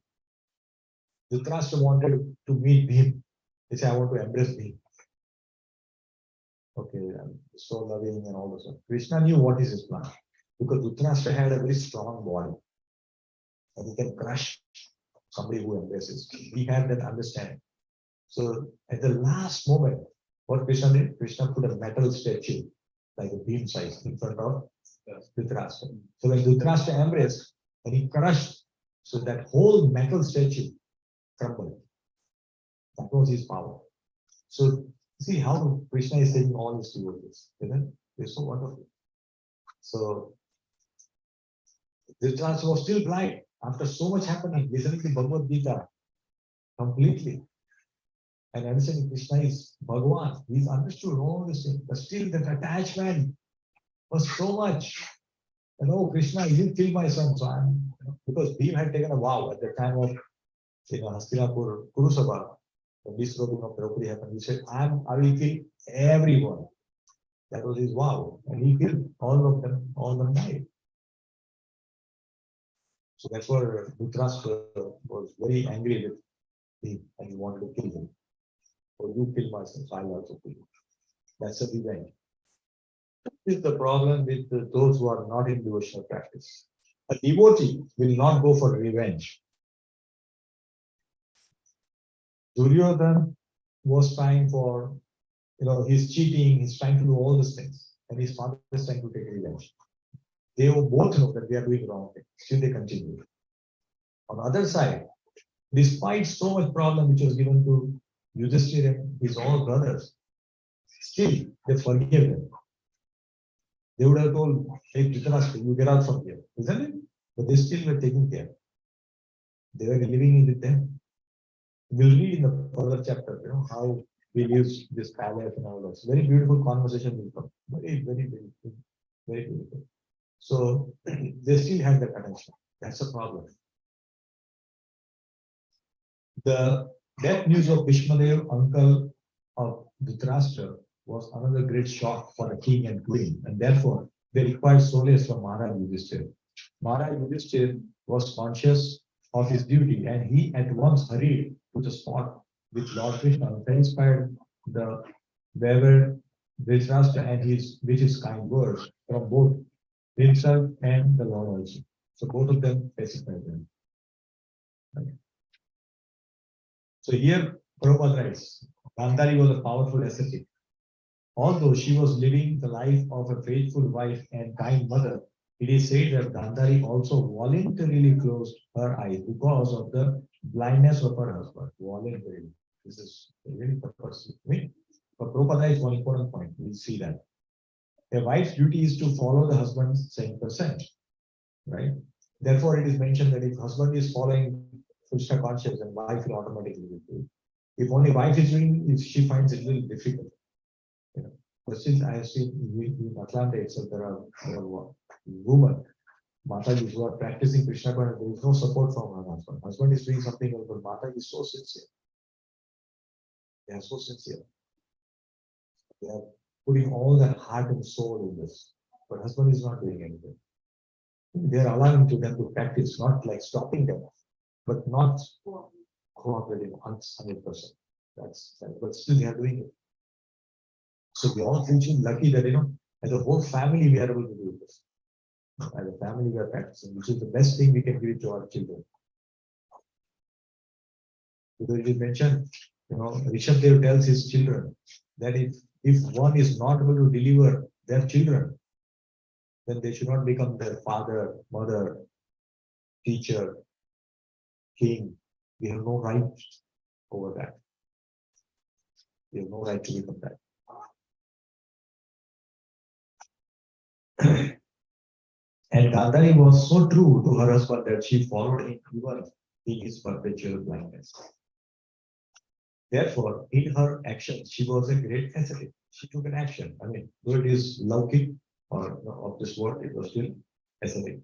Dhritarashtra wanted to meet Bhim. He said, I want to embrace Bhim. Okay, I'm so loving and all this. Krishna knew what is his plan. Because Dhritarashtra had a very strong body. And he can crush somebody who embraces. He had that understanding. So at the last moment, what Krishna did, Krishna put a metal statue, like a beam size, in front of Dhritarashtra. So when Dhritarashtra embraced, and he crushed, so that whole metal statue crumbled. That was his power. So see how Krishna is taking all his devotees. It's so wonderful. So Dhritarashtra was still blind after so much happening, listening to Bhagavad Gita completely. And understanding Krishna is Bhagavan. He's understood all this thing. But still that attachment was so much. And oh, Krishna, you kill my son. So I'm, because Bhim had taken a vow at the time of Hastinapur Kurusabha, when this robing of Draupadi happened. He said, I will kill everyone. That was his vow. And he killed all of them died. So that's why Dhritarashtra was very angry with him and he wanted to kill him. Or you kill my son, so I'll also kill you. That's a revenge. This is the problem with those who are not in devotional practice. A devotee will not go for revenge. Duryodhana was trying for, he's cheating, he's trying to do all these things, and his father is trying to take revenge. They both know that they are doing wrong things, still they continue. On the other side, despite so much problem which was given to Yudhishthira and his own brothers, still they forgive them. They would have told, hey, Dhritarashtra, you get out from here, isn't it? But they still were taking care. They were living with them. We'll read in the further chapter, how we use this palace and all that. Very beautiful conversation will come. Very, very, very beautiful. So they still had that connection. That's a problem. The death news of Bhishmadev, uncle of Dhritarashtra, was another great shock for the king and queen, and therefore they required solace from Maharaj Yudhishthira. Maharaj Yudhishthira was conscious of his duty, and he at once hurried to the spot with Lord Krishna, satisfied the weaver Dhritarashtra and with his kind words from both himself and the Lord also. So both of them pacified them. Right. So here Prabhupada writes, Gandhari was a powerful ascetic. Although she was living the life of a faithful wife and kind mother, it is said that Gandhari also voluntarily closed her eyes because of the blindness of her husband. Voluntarily. This is really purposeful. But Prabhupada is one important point. We'll see that. A wife's duty is to follow the husband's same percent. Right? Therefore, it is mentioned that if husband is following Krishna conscious, then wife will automatically do it. If only wife is doing, if she finds it a little difficult. You know, but since I have seen in Atlanta itself, there are women, Mataji, who are practicing Krishna consciousness, there is no support from her husband. Husband is doing something else, but Mataji is so sincere. They are so sincere. They are putting all their heart and soul in this. But husband is not doing anything. They are allowing to them to practice, not like stopping them, but not cooperating 100%. But still they are doing it. So we all feel lucky that, as a whole family, we are able to do this. As a family, we are practicing, which is the best thing we can give it to our children. Because you mentioned, Rishabdev tells his children that if one is not able to deliver their children, then they should not become their father, mother, teacher, king. We have no right over that. We have no right to become that. And Gandhari was so true to her husband that she followed him even in his perpetual blindness. Therefore, in her actions, she was a great ascetic. She took an action. I mean, though it is Laukik or of this world, it was still ascetic.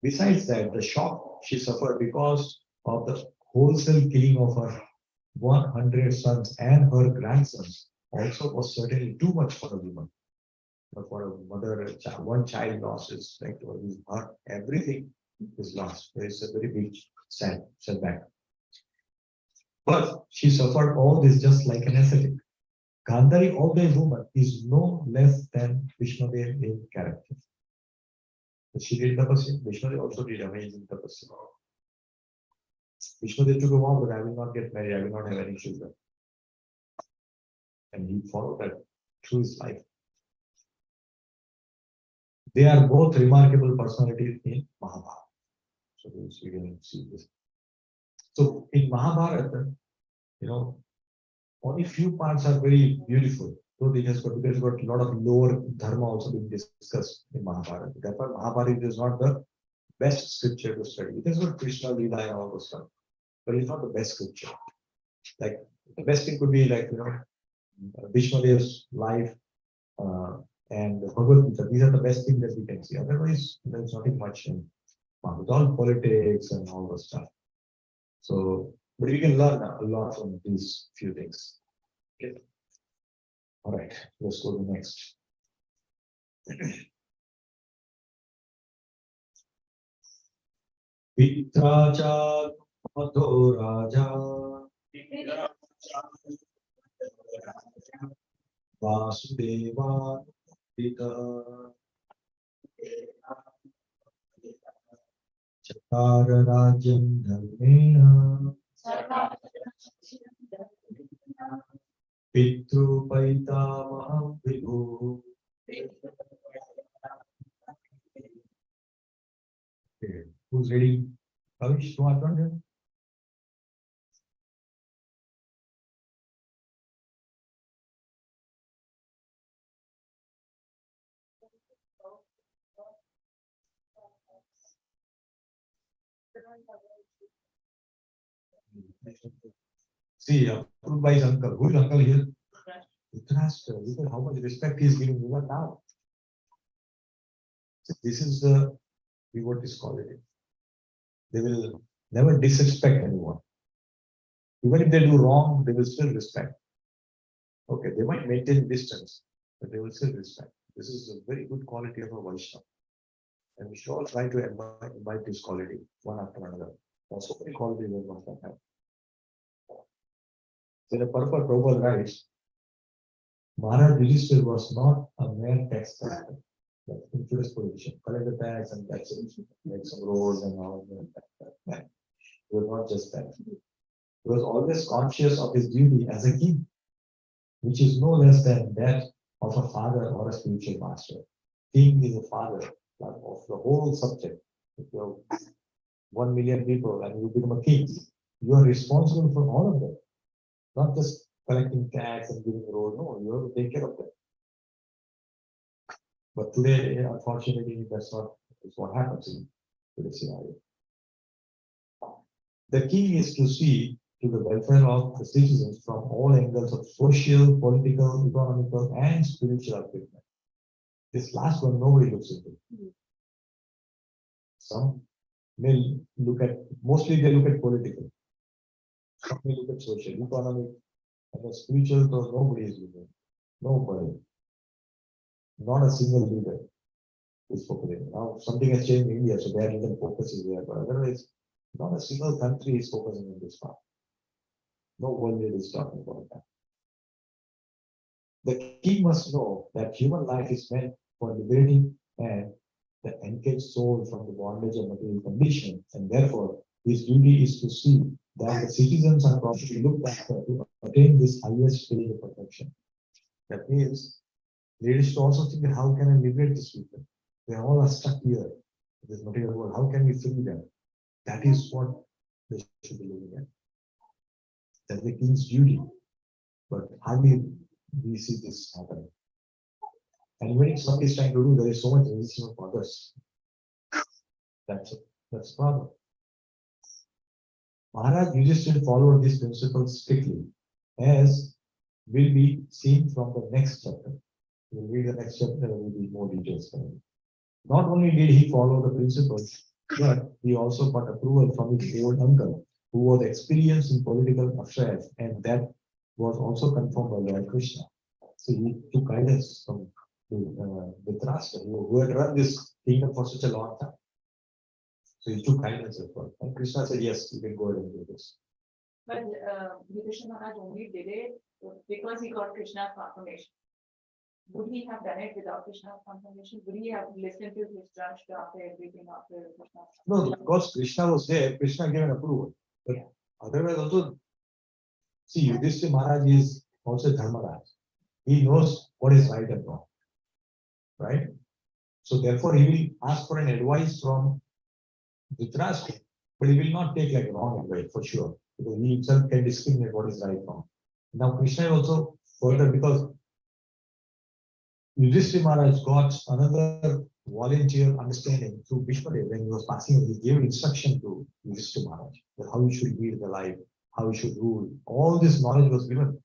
Besides that, the shock she suffered because of the wholesale killing of her 100 sons and her grandsons also was certainly too much for a woman. But for a mother, one child loss is like everything is lost. There is a very big setback. But she suffered all this just like an ascetic. Gandhari, although a woman, is no less than Vishnudev in character. But she did tapasya. Vishnudev also did amazing tapasya. Vishnudev took a vow that I will not get married, I will not have any children. And he followed that through his life. They are both remarkable personalities in Mahabharata. So we can see this. So in Mahabharata, only few parts are very beautiful. Though it has got a lot of lower dharma also being discussed in Mahabharata. Therefore, Mahabharata is not the best scripture to study. It has got Krishna, Leela, and all those stuff. But it's not the best scripture. Like the best thing could be like Vishnudeva's life and the Bhagavad Gita. These are the best things that we can see. Otherwise, there's nothing much in it's all politics and all the stuff. So, but we can learn a lot from these few things. Okay. All right, let's go to the next. Vitracha Madho Raja Vasudeva Pita Chakara Rajam Dharmena Pitru Paitama Vibhu. Okay. Who's reading? Kavish, you want to see, approved by his uncle. Who is uncle here? Dhritarashtra. Look at how much respect he is giving even now. So this is the devotee's quality. They will never disrespect anyone. Even if they do wrong, they will still respect. Okay, they might maintain distance, but they will still respect. This is a very good quality of a Vaishnava. And we should all try to invite this quality one after another. There are so many qualities that one can have. So the purpose Prabhupada writes, Maharaj Yudhishthira was not a mere tax collector, but in today's position, collect the tax and tax it, make some roads and all that. He was not just that. He was always conscious of his duty as a king, which is no less than that of a father or a spiritual master. King is a father of the whole subject. If you have 1 million people and you become a king, you are responsible for all of them, not just collecting tax and giving road. No, you have to take care of them. But today, unfortunately, that's not what happens in today's scenario. The key is to see to the welfare of the citizens from all angles of social, political, economical, and spiritual upliftment. This last one, nobody looks into. Some may look at, mostly they look at political. Some may look at social, economic, and the spiritual, though nobody is looking. Nobody. Not a single leader is focusing. Now something has changed in India, so their little focus is there. But otherwise, not a single country is focusing on this part. No world leader is talking about that. The king must know that human life is meant for liberating and the encaged soul from the bondage of material condition, and therefore his duty is to see that the citizens are properly looked after to attain this highest stage of perfection. That means leaders should also think that how can I liberate these people? They all are stuck here in this material world. How can we free them? That is what they should be looking at. That's the king's duty. But hardly we see this happening. And when somebody is trying to do, there is so much resistance of others. That's the problem. Maharaj Yudhishthira followed this principle strictly, as will be seen from the next chapter. We'll read the next chapter, there will be more details coming. Not only did he follow the principles, but he also got approval from his old uncle, who was experienced in political affairs, and that was also confirmed by Lord Krishna. So he took guidance from the Dhritarashtra, who had run this kingdom for such a long time. So he took guidance as well. And Krishna said, yes, you can go ahead and do this. But Yudhishthira Maharaj only did it because he got Krishna's confirmation. Would he have done it without Krishna's confirmation? Would he have listened to his judge after everything after Krishna's No, because Krishna was there, Krishna gave an approval. But otherwise also, see, Yudhishthira Maharaj is also Dharmaraj. He knows what is right and wrong. Right? So therefore he will ask for an advice from Dhritarashtra, but he will not take like wrong advice for sure, because he himself can discriminate what is right and wrong. Now Krishna also further, because Yudhishthira Maharaj got another volunteer understanding through Bhishmadev when he was passing on. He gave instruction to Yudhishthira Maharaj that how he should lead the life, how he should rule. All this knowledge was given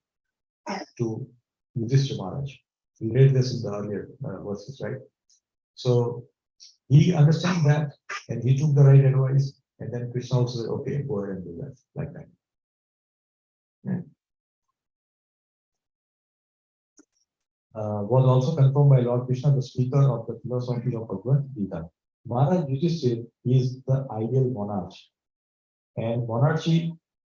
to Yudhishthira Maharaj. We read this in the earlier verses, right? So he understands that, and he took the right advice, and then Krishna also said, okay, go ahead and do that, like that. Yeah. Was also confirmed by Lord Krishna, the speaker of the philosophy of Bhagavad Gita. Maharaj Yudhishthira is the ideal monarch, and monarchy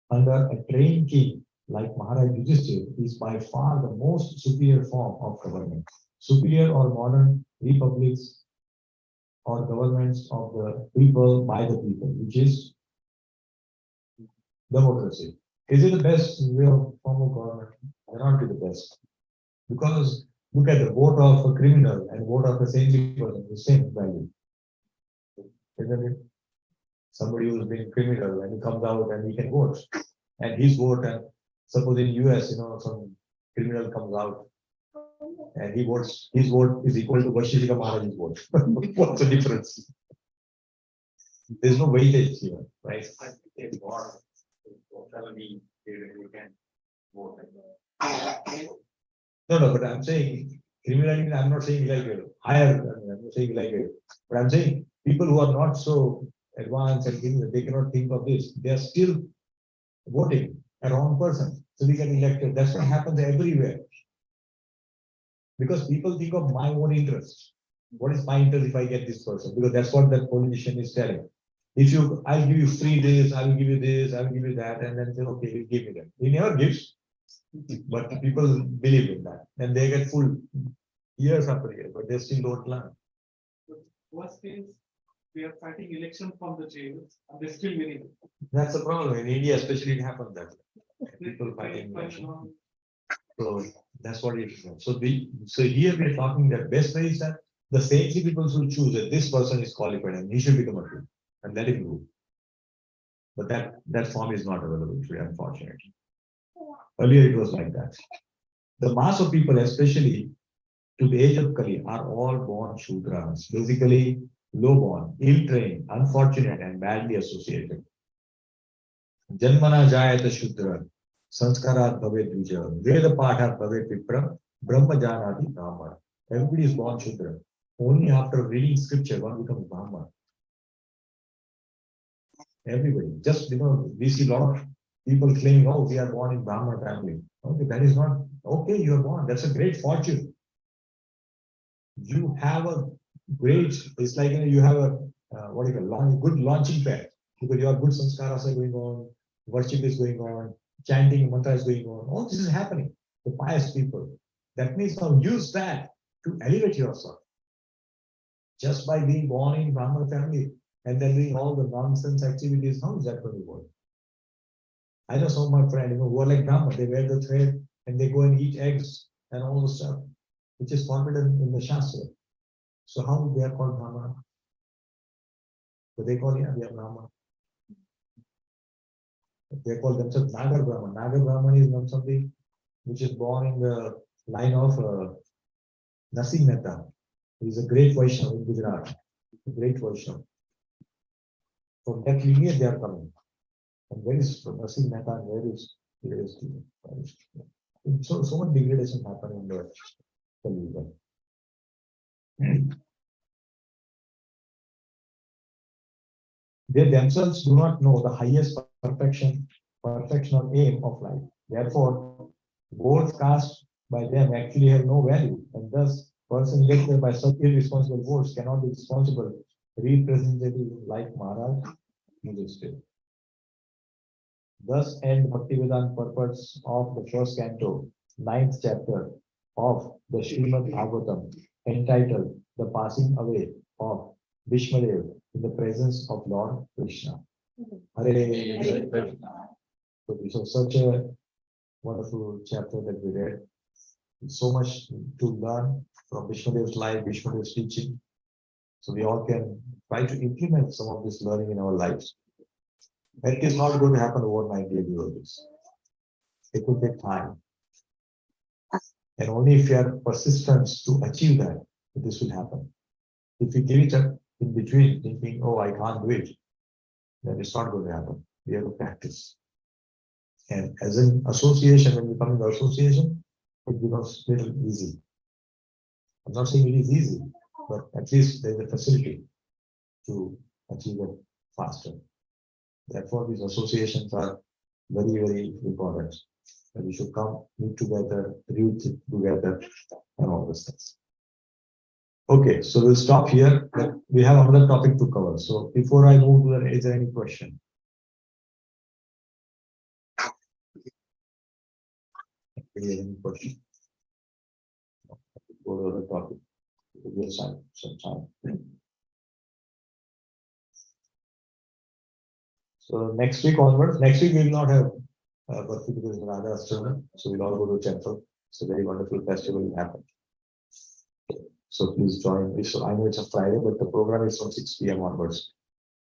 under a trained king like Maharaj Yudhishthira is by far the most superior form of government. Superior or modern republics or governments of the people by the people, which is democracy. Is it the best way of form of government? May not be the best. Because look at the vote of a criminal and vote of a saintly person, the same value. Isn't it? Somebody who's been criminal and he comes out and he can vote. And his vote, and suppose in US, some criminal comes out and he votes, his vote is equal to Vashishika Maharaj's vote. What's the difference? There's no weightage here, right? I think it's more felony, you can vote. No, but I'm saying criminality, I'm not saying illegal, higher, I'm not saying illegal, but I'm saying people who are not so advanced and things that they cannot think of this, they are still voting a wrong person, so they get elected. That's what happens everywhere. Because people think of my own interest. What is my interest if I get this person? Because that's what that politician is telling. If I'll give you free this, I will give you this, I will give you that, and then say, okay, he'll give me that. He never gives. But the people believe in that and they get full years after years, but they still don't learn. Worst is, we are fighting election from the jail, and they're still winning. That's the problem. In India, especially, it happens that way. People fighting election. So that's what it is. So here we are talking that best way is that the saintly people should choose that this person is qualified and he should become a king and let him go. But that form is not available today, unfortunately. Earlier it was like that. The mass of people, especially to the age of Kali, are all born Shudras, basically low born, ill trained, unfortunate, and badly associated. Janmana jayata Shudra, Sanskarat bhavet Vija, Veda Pathat bhavet Vipra, Brahma janati Brahma. Everybody is born Shudra. Only after reading scripture one becomes Brahma. Everybody. Just we see a lot of people claiming, oh, we are born in Brahma family. Okay, that is not okay, you are born. That's a great fortune. You have a great, it's like you have a good launching pad because your good sanskaras are going on, worship is going on, chanting mantra is going on. All this is happening. The pious people. That means now use that to elevate yourself. Just by being born in Brahma family and then doing all the nonsense activities, how is that going to work? I know some of my friends who are like Brahma, they wear the thread and they go and eat eggs and all the stuff, which is forbidden in the Shastra. So how they are called Brahma? So they call they are Brahma. They call themselves Nagar Brahman. Nagar Brahman is not something which is born in the line of Nasim Mehta. He is a great Vaishnava in Gujarat. A great Vaishnava. From that lineage they are coming. And where is Nasim Mehta and where is so much degradation happening in the Kali. They themselves do not know the highest perfection or aim of life. Therefore, votes cast by them actually have no value, and thus person elected by such irresponsible votes cannot be responsible representative like Maharaj suggested. Thus end Bhaktivedanta purpose of the first canto, 9th chapter of the Srimad Bhagavatam, entitled The Passing Away of Bhishmadev in the presence of Lord Krishna. Hare Krishna. So this was such a wonderful chapter that we read. So much to learn from Bhishmadev's life, Bhishmadev's teaching. So we all can try to implement some of this learning in our lives. It is not going to happen overnight, dear viewers. It will take time. And only if you have persistence to achieve that, this will happen. If you give it up in between, thinking, oh, I can't do it, then it's not going to happen. We have to practice. And as an association, when we come in the association, it becomes a little easy. I'm not saying it is easy, but at least there's a facility to achieve it faster. Therefore, these associations are very, very important. And we should come, meet together, read together, and all these things. Okay, so we'll stop here. But we have another topic to cover. So before I move to that, is there any question? Any question? Go to the topic. We'll some time. So next week onwards, next week we will not have birthday because of Radha Astronomy. So we'll all go to temple. It's a very wonderful festival will happen. So please join me. So I know it's a Friday, but the program is from 6 p.m. onwards.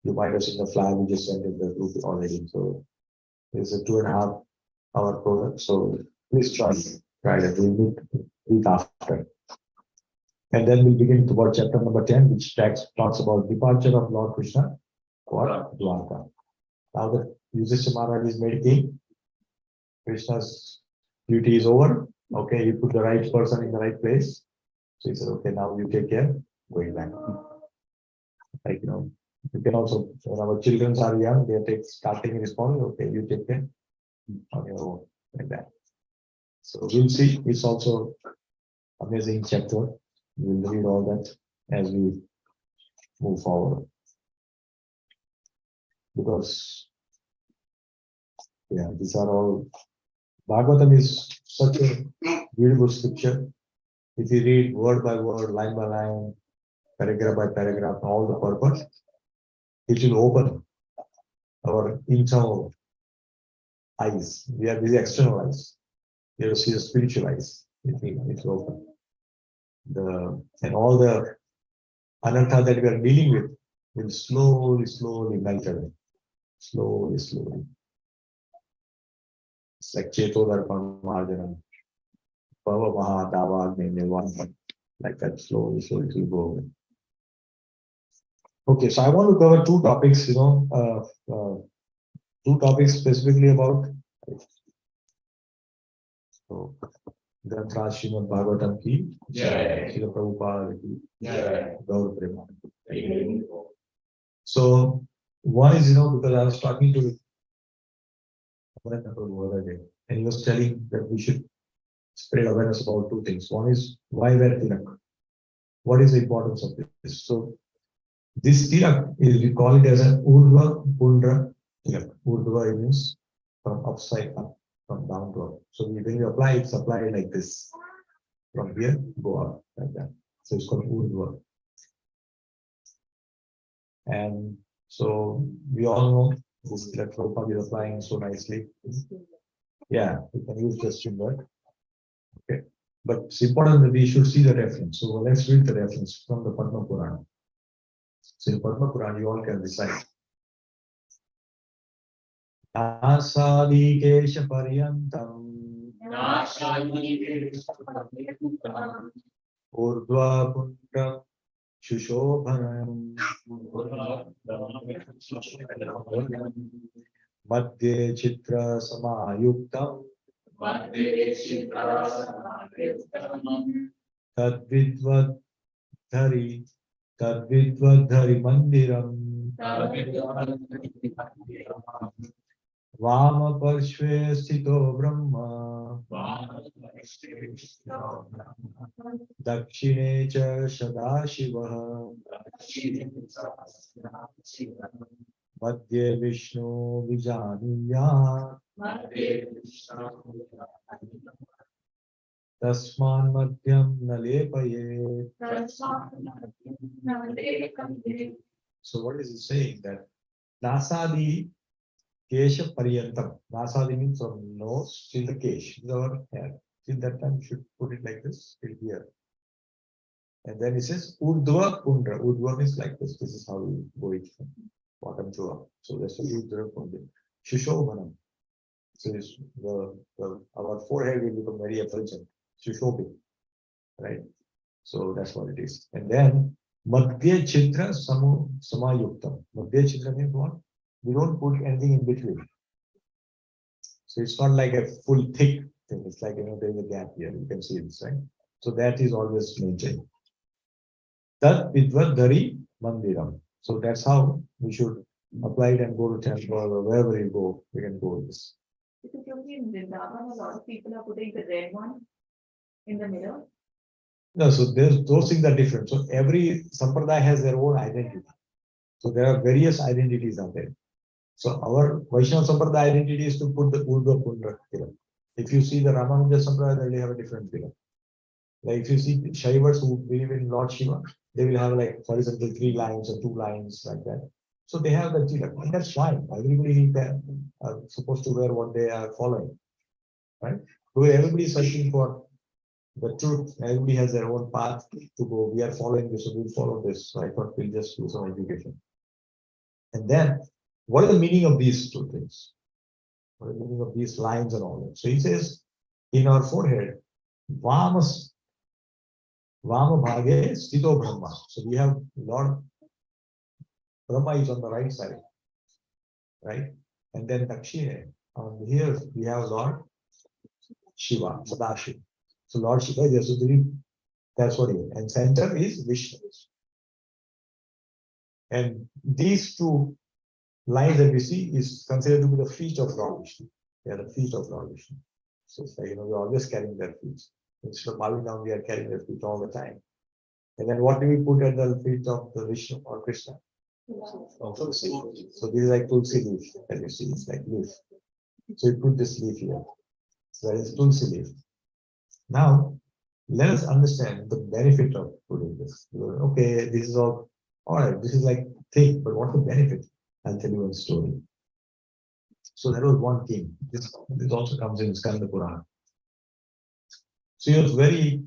You might have seen the flyer we just sent in the group already. So it's a 2.5-hour program. So please join Friday. We'll meet week after. And then we'll begin toward chapter number 10, which talks about departure of Lord Krishna for Dwarka. Now that Yudhishthira Maharaj is made king, Krishna's duty is over. Okay, you put the right person in the right place. So he said, okay, now you take care, going back. Like, you can also, when our children are young, they start taking responsibility. Okay, you take care on your own, like that. So we'll see. It's also amazing chapter. We'll read all that as we move forward. Because, yeah, these are all Bhagavatam is such a beautiful scripture. If you read word by word, line by line, paragraph by paragraph, all the purpose, it will open our internal eyes. We have these external eyes. You have to see the spiritual eyes. It will open. And all the anartha that we are dealing with will slowly melt away. Slowly. It's like Cheto Darpan Marjanam, Pava Maha Davagni Nirvana. Like that, slowly it will go away. Okay, so I want to cover two topics, two topics specifically about so Granth Srimad Bhagavatam ki Jai, Srila Prabhupada ki Jai, Gaur Premanand. So one is, because I was talking to Prabhu the other day, and he was telling that we should spread awareness about two things. One is why wear tilak. What is the importance of this? So this tilak is, we call it as an Urdhva Pundra tilak. Urdhva means from upside up, from down to up. So when you apply it, it's applied like this. From here, go up like that. So it's called Urdhva. And so we all know this tilak Prabhupada is applying so nicely. Yeah, we can use just symbol. Okay. But it's important that we should see the reference. So let's read the reference from the Padma Purana. So in Padma Purana, you all can decide. Asadi Kesha Paryantam Urdhva Pundram Shushobhanam Madhye Chitra Samayuktam Tadvidvad Dhari Mandiram Vama Parshve Sthito Brahma Dakshine Cha Sadashiva Madhye Vishnu Vijaniya Tasman Madhyam Nalepaye. So what is it saying? That Nasadi Kesha Paryantam. Nasadi means from nose till the Kesh, our hair. Till that time you should put it like this, till here. And then it says Urdhva Pundra. Urdhva means like this. This is how we go it from bottom to up. So that's the Urdhva Pundra. Shishobhanam. So our forehead will become very effulgent. Shishobhi. Right? So that's what it is. And then Madhya Chitra Samayuktam. Madhya Chitra means what? We don't put anything in between. So it's not like a full thick thing. It's like, there is a gap here. You can see this, right? So that is always maintained. Tat Vidvat Dhari Mandiram. So that's how we should apply it and go to temple or wherever you go, we can go with this. Because in Vrindavan, a lot of people are putting the red one in the middle. No, so those things are different. So every sampradaya has their own identity. So there are various identities out there. So our Vaishnava Sampradaya identity is to put the Urdhva Pundra Tilak. If you see the Ramanuja Sampradaya, they have a different tilak. Like if you see Shaivas who believe in Lord Shiva, they will have like, for example, 3 lines or 2 lines like that. So they have the tilak, and that's fine. Everybody are supposed to wear what they are following, right? So everybody is searching for the truth. Everybody has their own path to go. We are following this, so we'll follow this. So I thought we'll just do some education. And then, what is the meaning of these two things? What is the meaning of these lines and all that? So he says, in our forehead, Vama Bhage Sthito Brahma. So we have Lord Brahma is on the right side, right? And then Dakshine, on here we have Lord Shiva, Sadashiva. So Lord Shiva is Yasudhiri, that's what he is. And center is Vishnu. And these two lines that we see is considered to be the feet of Lord Vishnu. They are the feet of Lord Vishnu. So it's like, we're always carrying their feet. Instead of bowing down, we are carrying their feet all the time. And then what do we put at the feet of the Vishnu or Krishna? So this is like Tulsi leaf that you see, it's like leaf. So you put this leaf here. That is tulsi leaf. Now, let us understand the benefit of putting this. Okay, this is all right. This is like thing, but what's the benefit? I'll tell you a story. So there was one king. This also comes in Canto Purana. So he was very,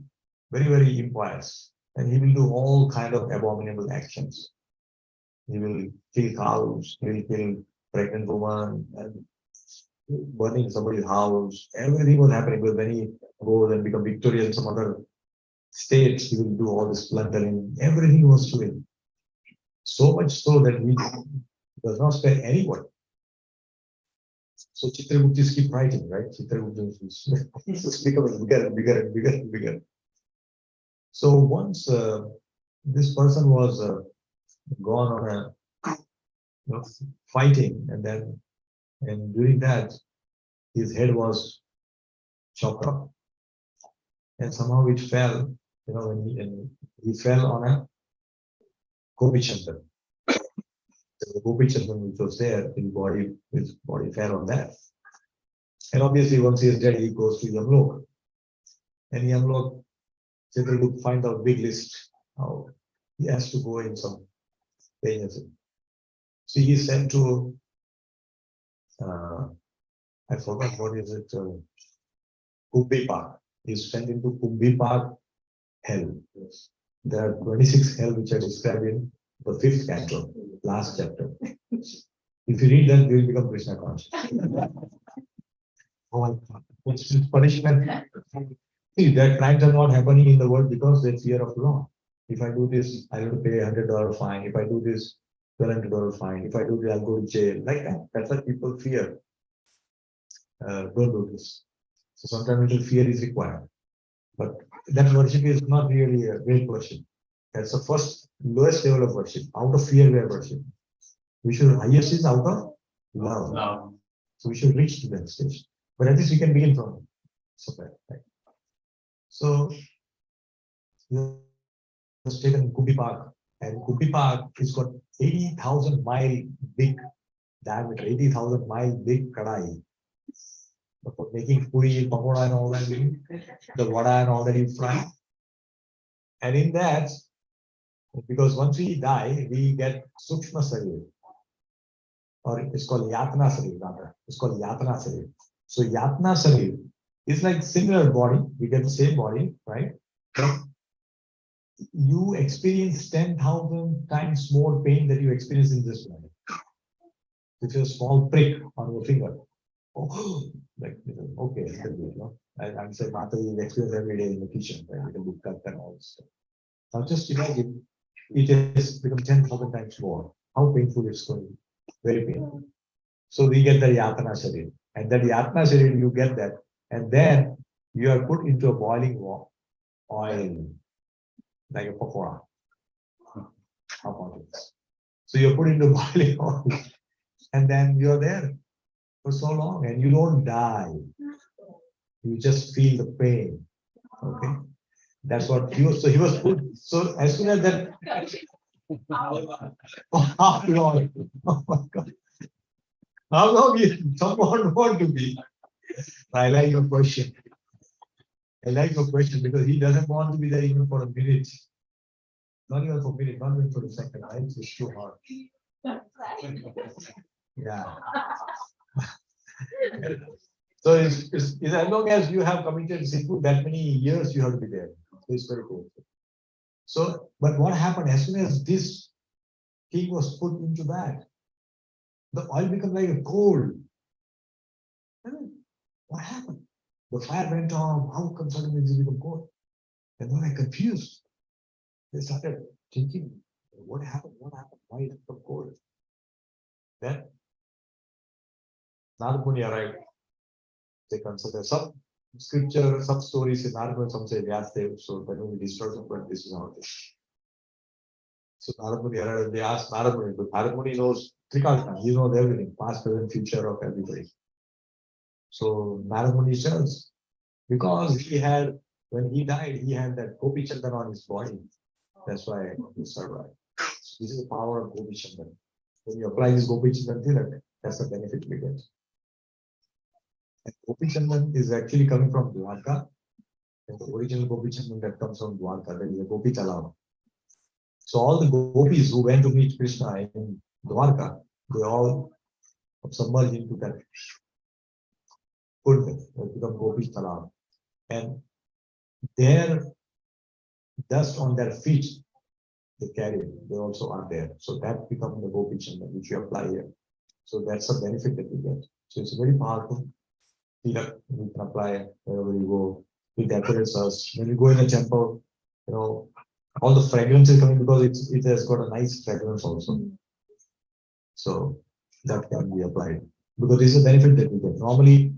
very impious, and he will do all kind of abominable actions. He will kill cows, he will kill pregnant women, and burning somebody's house. Everything was happening. But when he goes and become victorious in some other state, he will do all this plundering. Everything was doing. So much so that he does not spare anyone. So Chitraguptas keep writing, right? Chitragupta is becoming bigger and bigger and bigger and bigger. So once this person was gone on a fighting, and during that his head was chopped off, and somehow it fell. When he fell on a Gopichandan. The Gopichandan which was there, his body fell on that. And obviously, once he is dead, he goes to Yamlok. And Yamlok, Chitragupta find out big list how he has to go in some pains. So he is sent to, I forgot what is it, Kumbipak. He is sent into Kumbipak hell. There are 26 hell which are described in the 5th canto, last chapter. If you read that, you will become Krishna conscious. Oh my God, what's this punishment? See, that crimes are not happening in the world because there's fear of law. If I do this, I have to pay $100 fine. If I do this, $1,200 fine. If I do this, I'll go to jail. Like that. That's what people fear. Don't do this. So sometimes little fear is required. But that worship is not really a great worship. That's the first lowest level of worship. Out of fear we are worship. We should highest is out of love. So we should reach to that stage. But at least we can begin from somewhere. Right? So he was taken Kumbipak, and Kumbipak is got 80,000 mile big diameter, 80,000 mile big kadai. For making puri, pakoda and all that, the vada and all that you fry. And in that, because once we die, we get Sukshma Sarir. Or it's called Yatna Sarir, rather. It's called Yatna Sarir. So Yatna Sarir is like similar body. We get the same body, right? But you experience 10,000 times more pain that you experience in this body. It's a small prick on your finger. Oh, like, okay, I'm saying after you experience every day in the kitchen, right? You can do cut and all this stuff. Now just imagine it has become 10,000 times more. How painful it's going to be. Very painful. So we get the Yatana Sharir. And that Yatana Sharir, you get that. And then you are put into a boiling oil, like a pakora. So you're put into boiling oil. And then you're there for so long and you don't die. You just feel the pain. Okay. That's what he was. So he was put. So as soon as that. How long? Oh my God. How long you someone want to be? I like your question. I like your question because he doesn't want to be there even for a minute. Not even for a minute, not even for a second. Right? It's too hard. Yeah. So it's as long as you have committed Sikhu, that many years you have to be there. So it's very cool. So, but what happened as soon as this king was put into that, the oil became like a coal. What happened? The fire went on. How come suddenly this became cold? And then I confused. They started thinking, what happened? What happened? Why it became cold? Then Narad Muni arrived. They consider some scripture, some stories in Narad Muni, some say Vyasadev, so that when we destroy them, but this is how it is. So Narad Muni arrived, they asked Narad Muni, but Narad Muni knows Trikalpa, he knows everything, past, present, future of everybody. So Narad Muni says, because he had, when he died, he had that Gopi Chandan on his body. That's why he survived. So this is the power of Gopi Chandan. When you apply this Gopi Chandan Tilak, that's the benefit we get. And Gopi Chandan is actually coming from Dwarka. And the original Gopi Chandan that comes from Dwarka, that is a Gopi Talav. So all the gopis who went to meet Krishna in Dwarka, they all submerged into that pond, that become Gopi Talav. And their dust on their feet, they carry, they also are there. So that becomes the Gopi Chandan, which you apply here. So that's a benefit that we get. So it's very powerful. Tilak we can apply wherever you go. It decorates us. When you go in a temple, all the fragrance is coming because it has got a nice fragrance also. So that can be applied because this is a benefit that we get. Normally,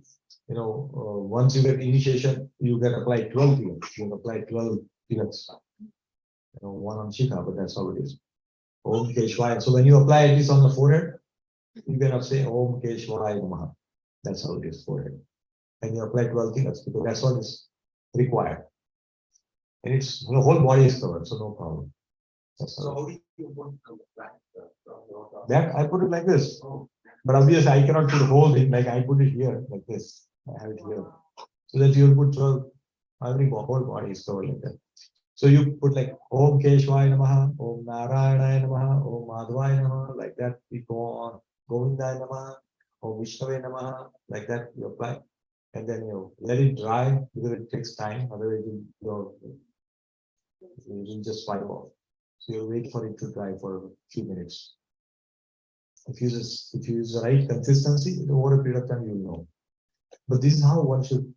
once you get initiation, you get applied 12 tilaks. You can apply 12 tilaks. One on Shikha, but that's how it is. Om Keshwaya. So when you apply at least on the forehead, you can say Om Keshwaya Namaha. That's how it is, forehead. And you apply 12 tilaks because that's what is required. And it's the whole body is covered, so no problem. So how do you put that I put it like this. But obviously I cannot put the whole thing like I put it here like this. I have it here. So that you put 12, every whole body is covered like that. So you put like Om Keshwaya Namaha, Om Narayana Namaha, Om Madhvaya Namaha, like that. We go on Govindaya Namaha, Om Vishnave Namaha, like that you apply. And then let it dry because it takes time, otherwise you just wipe off. So you wait for it to dry for a few minutes. If you use the right consistency, over a period of time you'll know. But this is how one should,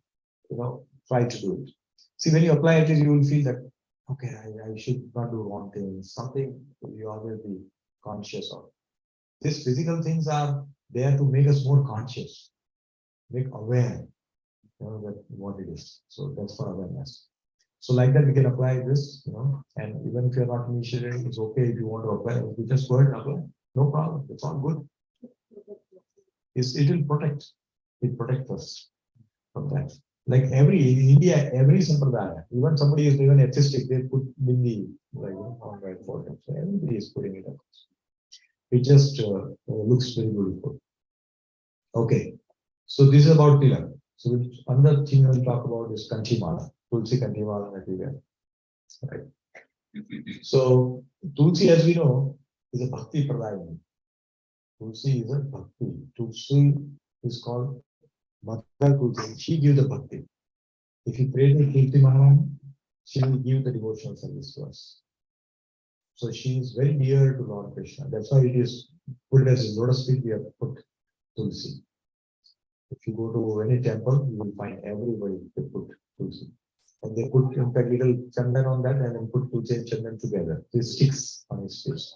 try to do it. See, when you apply it, you will feel that okay, I should not do wrong things. Something you always be conscious of. These physical things are there to make us more conscious, make aware, that what it is. So that's for awareness. So like that, we can apply this, and even if you're not initiated, it's okay if you want to apply. If you just go ahead and apply, no problem. It's all good. It will protect. It protects us from that. Like in India, every sampradaya, even somebody is even atheistic, they put bindi on their forehead. So everybody is putting it up. It just looks very beautiful. Okay, so this is about tilak. So another thing we'll talk about is kanchimala, tulsi kanchimala that we wear. Right. So tulsi, as we know, is a bhakti pradayani. Tulsi is a bhakti. Tulsi is called Mother Tulsi. She gives the bhakti. If you pray to Tulsi Maharani, she will give the devotional service to us. So she is very dear to Lord Krishna. That's why it is put as a lotus feet, we have put Tulsi. If you go to any temple, you will find everybody they put Tulsi. And they put in fact little chandan on that and then put Tulsi and chandan together. These sticks on his face.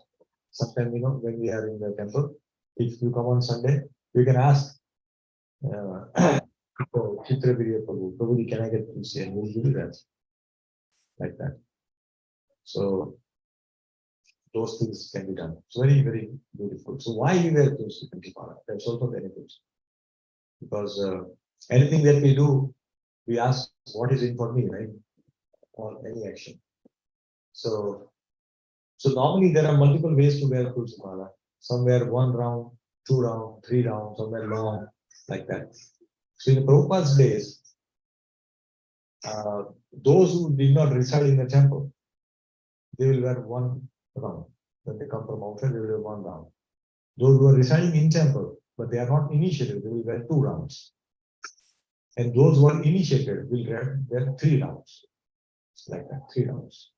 Sometimes, when we are in the temple, if you come on Sunday, you can ask Chitravirya Prabhu, Prabhu, can I get Tulsi? And we'll give you that. Like that. So those things can be done. It's very, very beautiful. So why we wear Tulsi Kanchimala? That's also benefits. Because anything that we do, we ask what is in for me, right? Or any action. So normally there are multiple ways to wear Tulsi Mala. Some wear 1 round, 2 round, 3 rounds, some wear long, like that. So in the Prabhupada's days, those who did not reside in the temple, they will wear 1 round. When they come from outside, they will wear 1 round. Those who are residing in temple, but they are not initiated, they will wear 2 rounds. And those who are initiated will wear 3 rounds. It's like that, 3 rounds,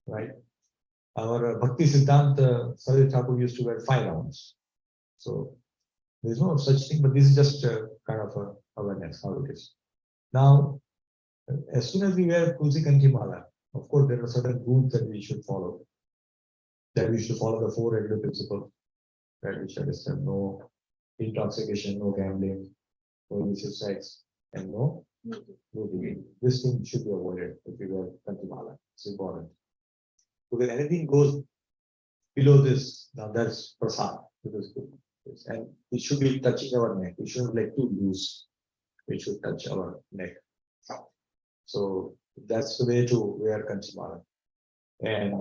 right? Our Bhakti Siddhanta Sarvit Thakur used to wear 5 rounds. So there's no such thing, but this is just kind of a awareness how it is. Now, as soon as we wear Tulsi Kanchimala, of course, there are certain rules that we should follow. That we should follow the 4 regular principles, right? We should understand no intoxication, no gambling, no illicit sex, and no nudity. This thing should be avoided if we wear Kanchimala. It's important. Because anything goes below this, now that's prasad. And it should be touching our neck. It shouldn't be like too loose. It should touch our neck. So that's the way to wear Kanchimala. And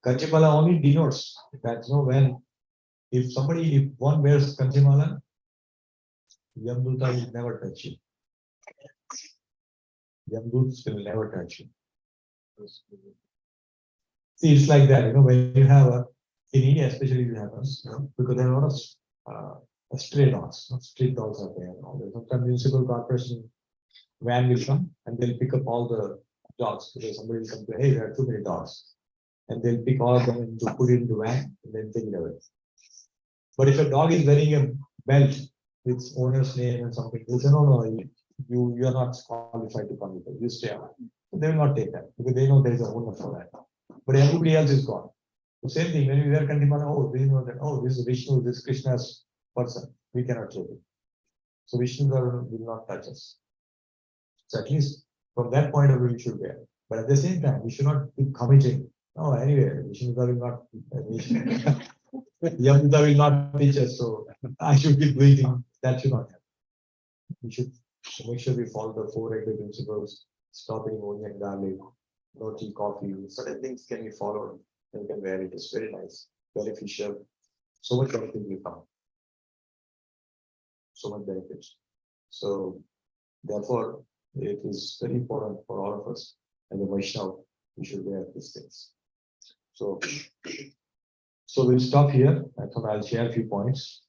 Kanchimala only denotes that when if one wears Kanchimala, Yamduta will never touch you. Yamduts will never touch you. See, it's like that, when you have in India especially it happens, because there are a lot of stray dogs, street dogs are there. Sometimes municipal corporation van will come and they'll pick up all the dogs because somebody will come to, hey, there are too many dogs. And they'll pick all of them and put it into van and then take it away. But if a dog is wearing a belt with owner's name and something, they say, no, you are not qualified to come with us, you stay on. So they will not take that because they know there is a owner for that. But everybody else is gone. The same thing, when we wear Kantipana, we know that, this is Vishnu, this is Krishna's person. We cannot take it. So Vishnu will not touch us. So at least from that point of view, we should wear. But at the same time, we should not be committing. No, anyway, Vishnu will not, Yamita will not teach us, so I should keep breathing. That should not happen. We should make sure we follow the 4 regular principles, stop eating onion, garlic, no tea, coffee. Certain things can be followed. You can wear it. It's very nice, beneficial. So much benefit we found. So much benefits. So therefore, it is very important for all of us and the Vaishnava, we should wear these things. So we'll stop here. I thought I'll share a few points.